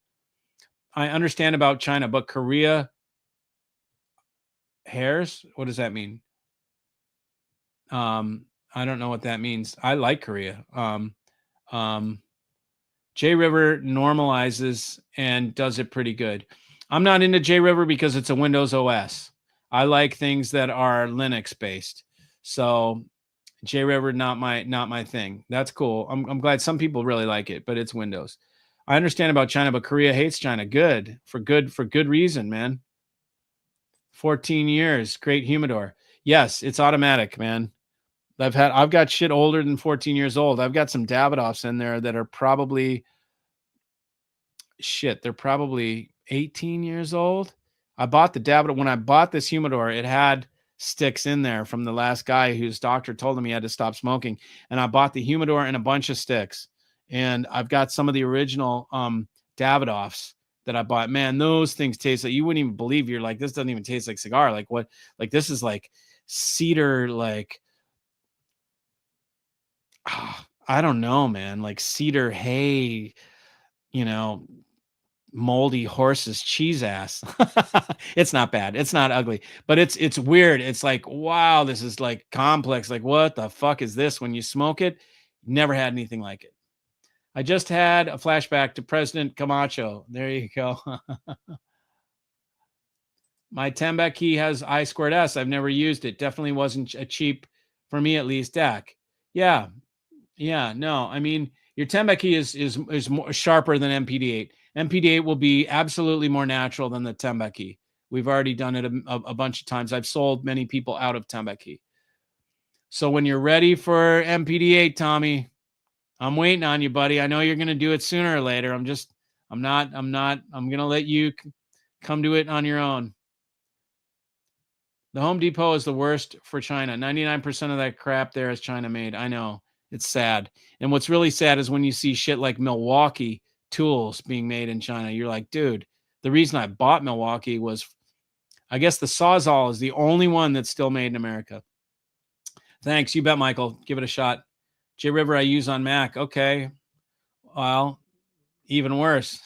I understand about China, but Korea hairs? What does that mean? I don't know what that means. I like Korea. J River normalizes and does it pretty good. I'm not into J River because it's a Windows OS. I like things that are Linux based. So J River not my thing. That's cool. I'm glad some people really like it, but it's Windows. I understand about China, but Korea hates China. Good for good reason, man. 14 years, great humidor. Yes, it's automatic, man. I've got shit older than 14 years old. I've got some Davidoffs in there that are probably they're probably 18 years old. I bought the Davidoff when I bought this humidor, it had sticks in there from the last guy whose doctor told him he had to stop smoking. And I bought the humidor and a bunch of sticks. And I've got some of the original Davidoffs that I bought. Man, those things taste like, you wouldn't even believe. You're like, this doesn't even taste like cigar. Like what? Like this is like cedar, like I don't know, man, like cedar hay, moldy horse's cheese ass. It's not bad. It's not ugly, but it's weird. It's like, wow, this is like complex. Like, what the fuck is this? When you smoke it, never had anything like it. I just had a flashback to President Camacho. There you go. My Tambaqui has I squared S. I've never used it. Definitely wasn't a cheap, for me at least, DAC. Yeah. Yeah. No, I mean, your Tambaqui is more sharper than MPD8. MPD8 will be absolutely more natural than the Tambaqui. We've already done it a bunch of times. I've sold many people out of Tambaqui. So when you're ready for MPD8, Tommy, I'm waiting on you, buddy. I know you're going to do it sooner or later. I'm going to let you come to it on your own. The Home Depot is the worst for China. 99% of that crap there is China made. I know. It's sad. And what's really sad is when you see shit like Milwaukee tools being made in China. You're like, dude, the reason I bought Milwaukee was, I guess the Sawzall is the only one that's still made in America. Thanks. You bet, Michael. Give it a shot. J River I use on Mac. Okay. Well, even worse.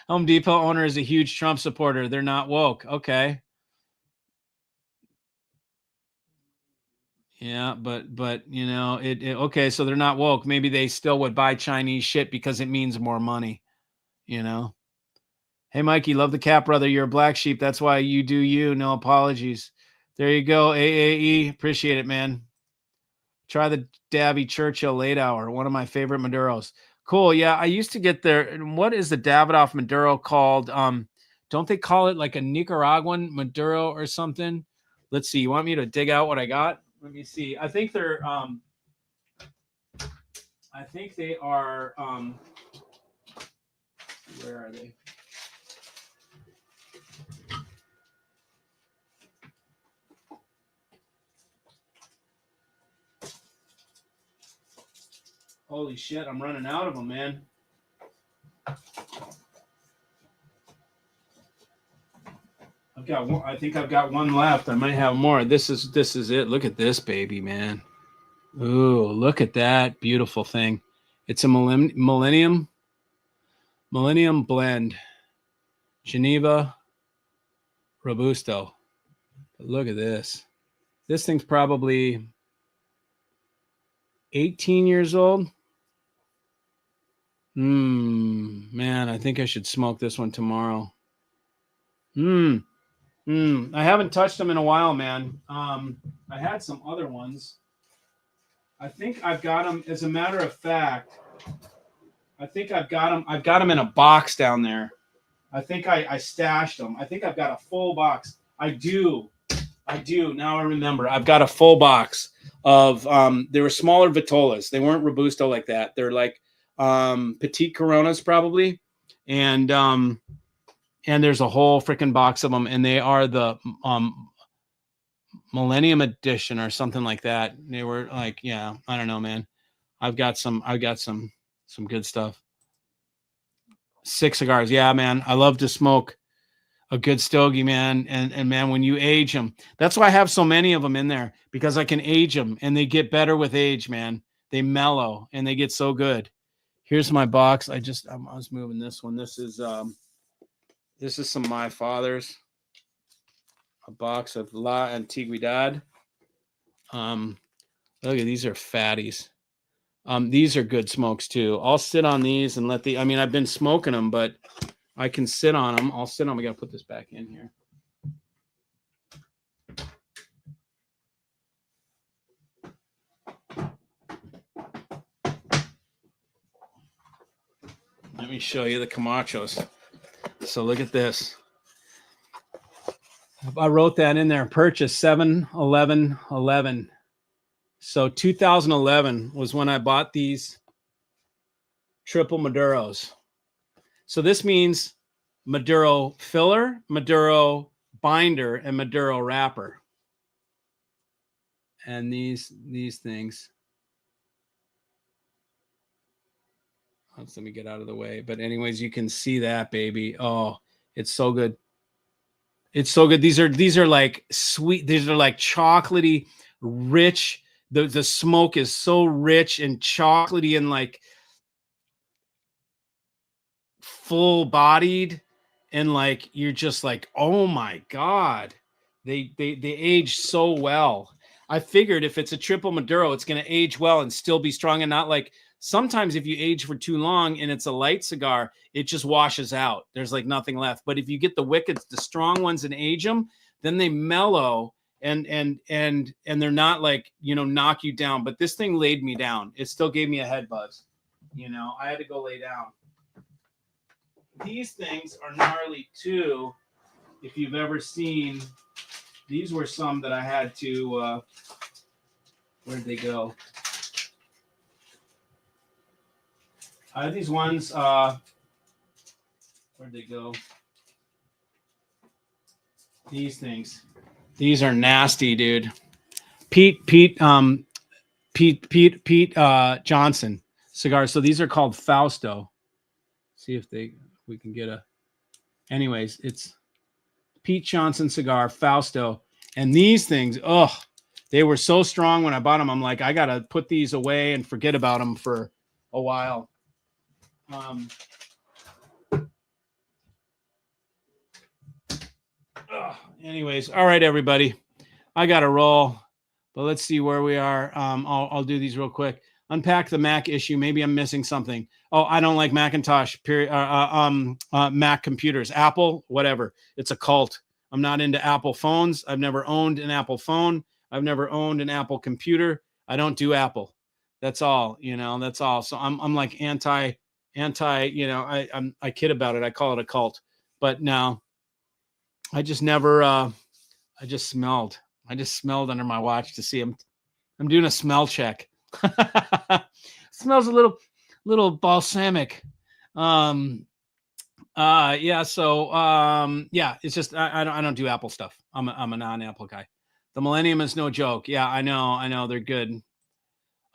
Home Depot owner is a huge Trump supporter. They're not woke. Okay. Yeah, but okay, so they're not woke. Maybe they still would buy Chinese shit because it means more money, Hey, Mikey, love the cat, brother. You're a black sheep. That's why you do you. No apologies. There you go, AAE. Appreciate it, man. Try the Davy Churchill late hour, one of my favorite Maduros. Cool. Yeah, I used to get there. What is the Davidoff Maduro called? Don't they call it like a Nicaraguan Maduro or something? Let's see. You want me to dig out what I got? Let me see. I think they are Where are they? Holy shit, I'm running out of them, man. I've got one. I think I've got one left. I might have more. This is it. Look at this baby, man. Ooh, look at that beautiful thing. It's a millennium blend. Geneva Robusto. But look at this. This thing's probably 18 years old. Man, I think I should smoke this one tomorrow. I haven't touched them in a while, man. I had some other ones. I think I've got them. As a matter of fact, I think I've got them. I've got them in a box down there. I think I stashed them. I think I've got a full box. I do. Now I remember. I've got a full box of. They were smaller Vitolas. They weren't Robusto like that. They're like petite Coronas probably, and there's a whole freaking box of them, and they are the Millennium Edition or something like that. They were like, yeah, I don't know, man. I've got some good stuff. 6 cigars, yeah, man. I love to smoke a good stogie, man. And man, when you age them, that's why I have so many of them in there, because I can age them, and they get better with age, man. They mellow and they get so good. Here's my box. I was moving this one. This is some My Father's. A box of La Antigüedad. Look at these are fatties. These are good smokes too. I'll sit on these and I've been smoking them, but I can sit on them. I'll sit on them. I got to put this back in here. Let me show you the Camachos. So look at this. I wrote that in there. Purchase 7/11/11. So 2011 was when I bought these triple Maduros. So this means Maduro filler, Maduro binder, and Maduro wrapper. And these things. Let me get out of the way. But anyways, you can see that, baby. Oh, it's so good. It's so good. These are like sweet. These are like chocolatey, rich. The smoke is so rich and chocolatey and like full bodied, and like you're just like, oh my God, they age so well. I figured if it's a triple Maduro, it's going to age well and still be strong, and not like sometimes if you age for too long and it's a light cigar, it just washes out. There's like nothing left. But if you get the wickets, the strong ones, and age them, then they mellow and they're not like, knock you down. But this thing laid me down. It still gave me a head buzz. I had to go lay down. These things are gnarly too. If you've ever seen, these were some that I had to, where'd they go? I have these ones, where'd they go? These things. These are nasty, dude. Pete Johnson cigars. So these are called Fausto. See if we can get a, anyways, it's Pete Johnson cigar, Fausto. And these things, they were so strong when I bought them. I'm like, I got to put these away and forget about them for a while. Anyways, all right, everybody, I got to roll, but let's see where we are. I'll do these real quick. Unpack the Mac issue. Maybe I'm missing something. Oh, I don't like Macintosh. Mac computers. Apple, whatever. It's a cult. I'm not into Apple phones. I've never owned an Apple phone. I've never owned an Apple computer. I don't do Apple. That's all. That's all. So I'm like anti. I kid about it. I call it a cult. But no, I just never. I just smelled under my watch to see him. I'm doing a smell check. Smells a little balsamic. Yeah. So, yeah, it's just I don't do Apple stuff. I'm a non-Apple guy. The Millennium is no joke. Yeah, I know they're good.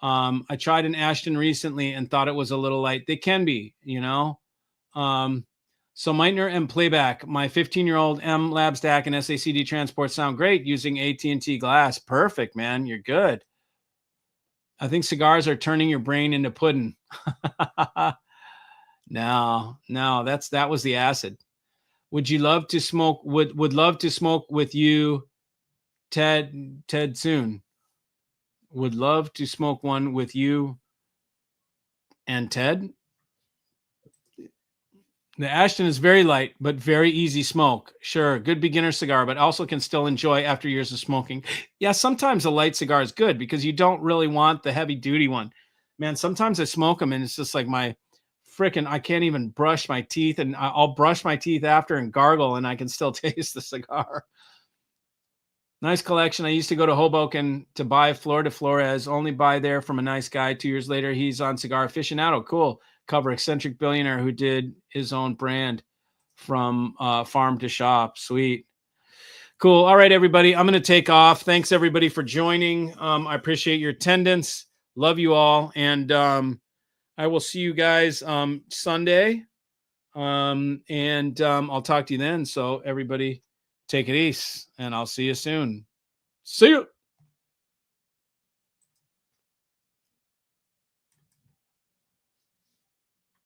I tried an Ashton recently and thought it was a little light. They can be, you know. Um, so Meitner and playback. My 15-year-old M Lab Stack and SACD transport sound great using AT&T glass. Perfect, man. You're good. I think cigars are turning your brain into pudding. No, no, that was the acid. Would you love to smoke? Would love to smoke with you, Ted soon. Would love to smoke one with you and Ted. The Ashton is very light, but very easy smoke. Sure, good beginner cigar, but also can still enjoy after years of smoking. Yeah, sometimes a light cigar is good because you don't really want the heavy duty one. Man, sometimes I smoke them and it's just like my freaking, I can't even brush my teeth and I'll brush my teeth after and gargle and I can still taste the cigar. Nice collection. I used to go to Hoboken to buy Flor de Flores, only buy there from a nice guy. 2 years later, he's on Cigar Aficionado. Cool. Cover eccentric billionaire who did his own brand from farm to shop. Sweet. Cool. All right, everybody. I'm going to take off. Thanks, everybody, for joining. I appreciate your attendance. Love you all. And I will see you guys Sunday. And I'll talk to you then. So, everybody, take it easy, and I'll see you soon. See you.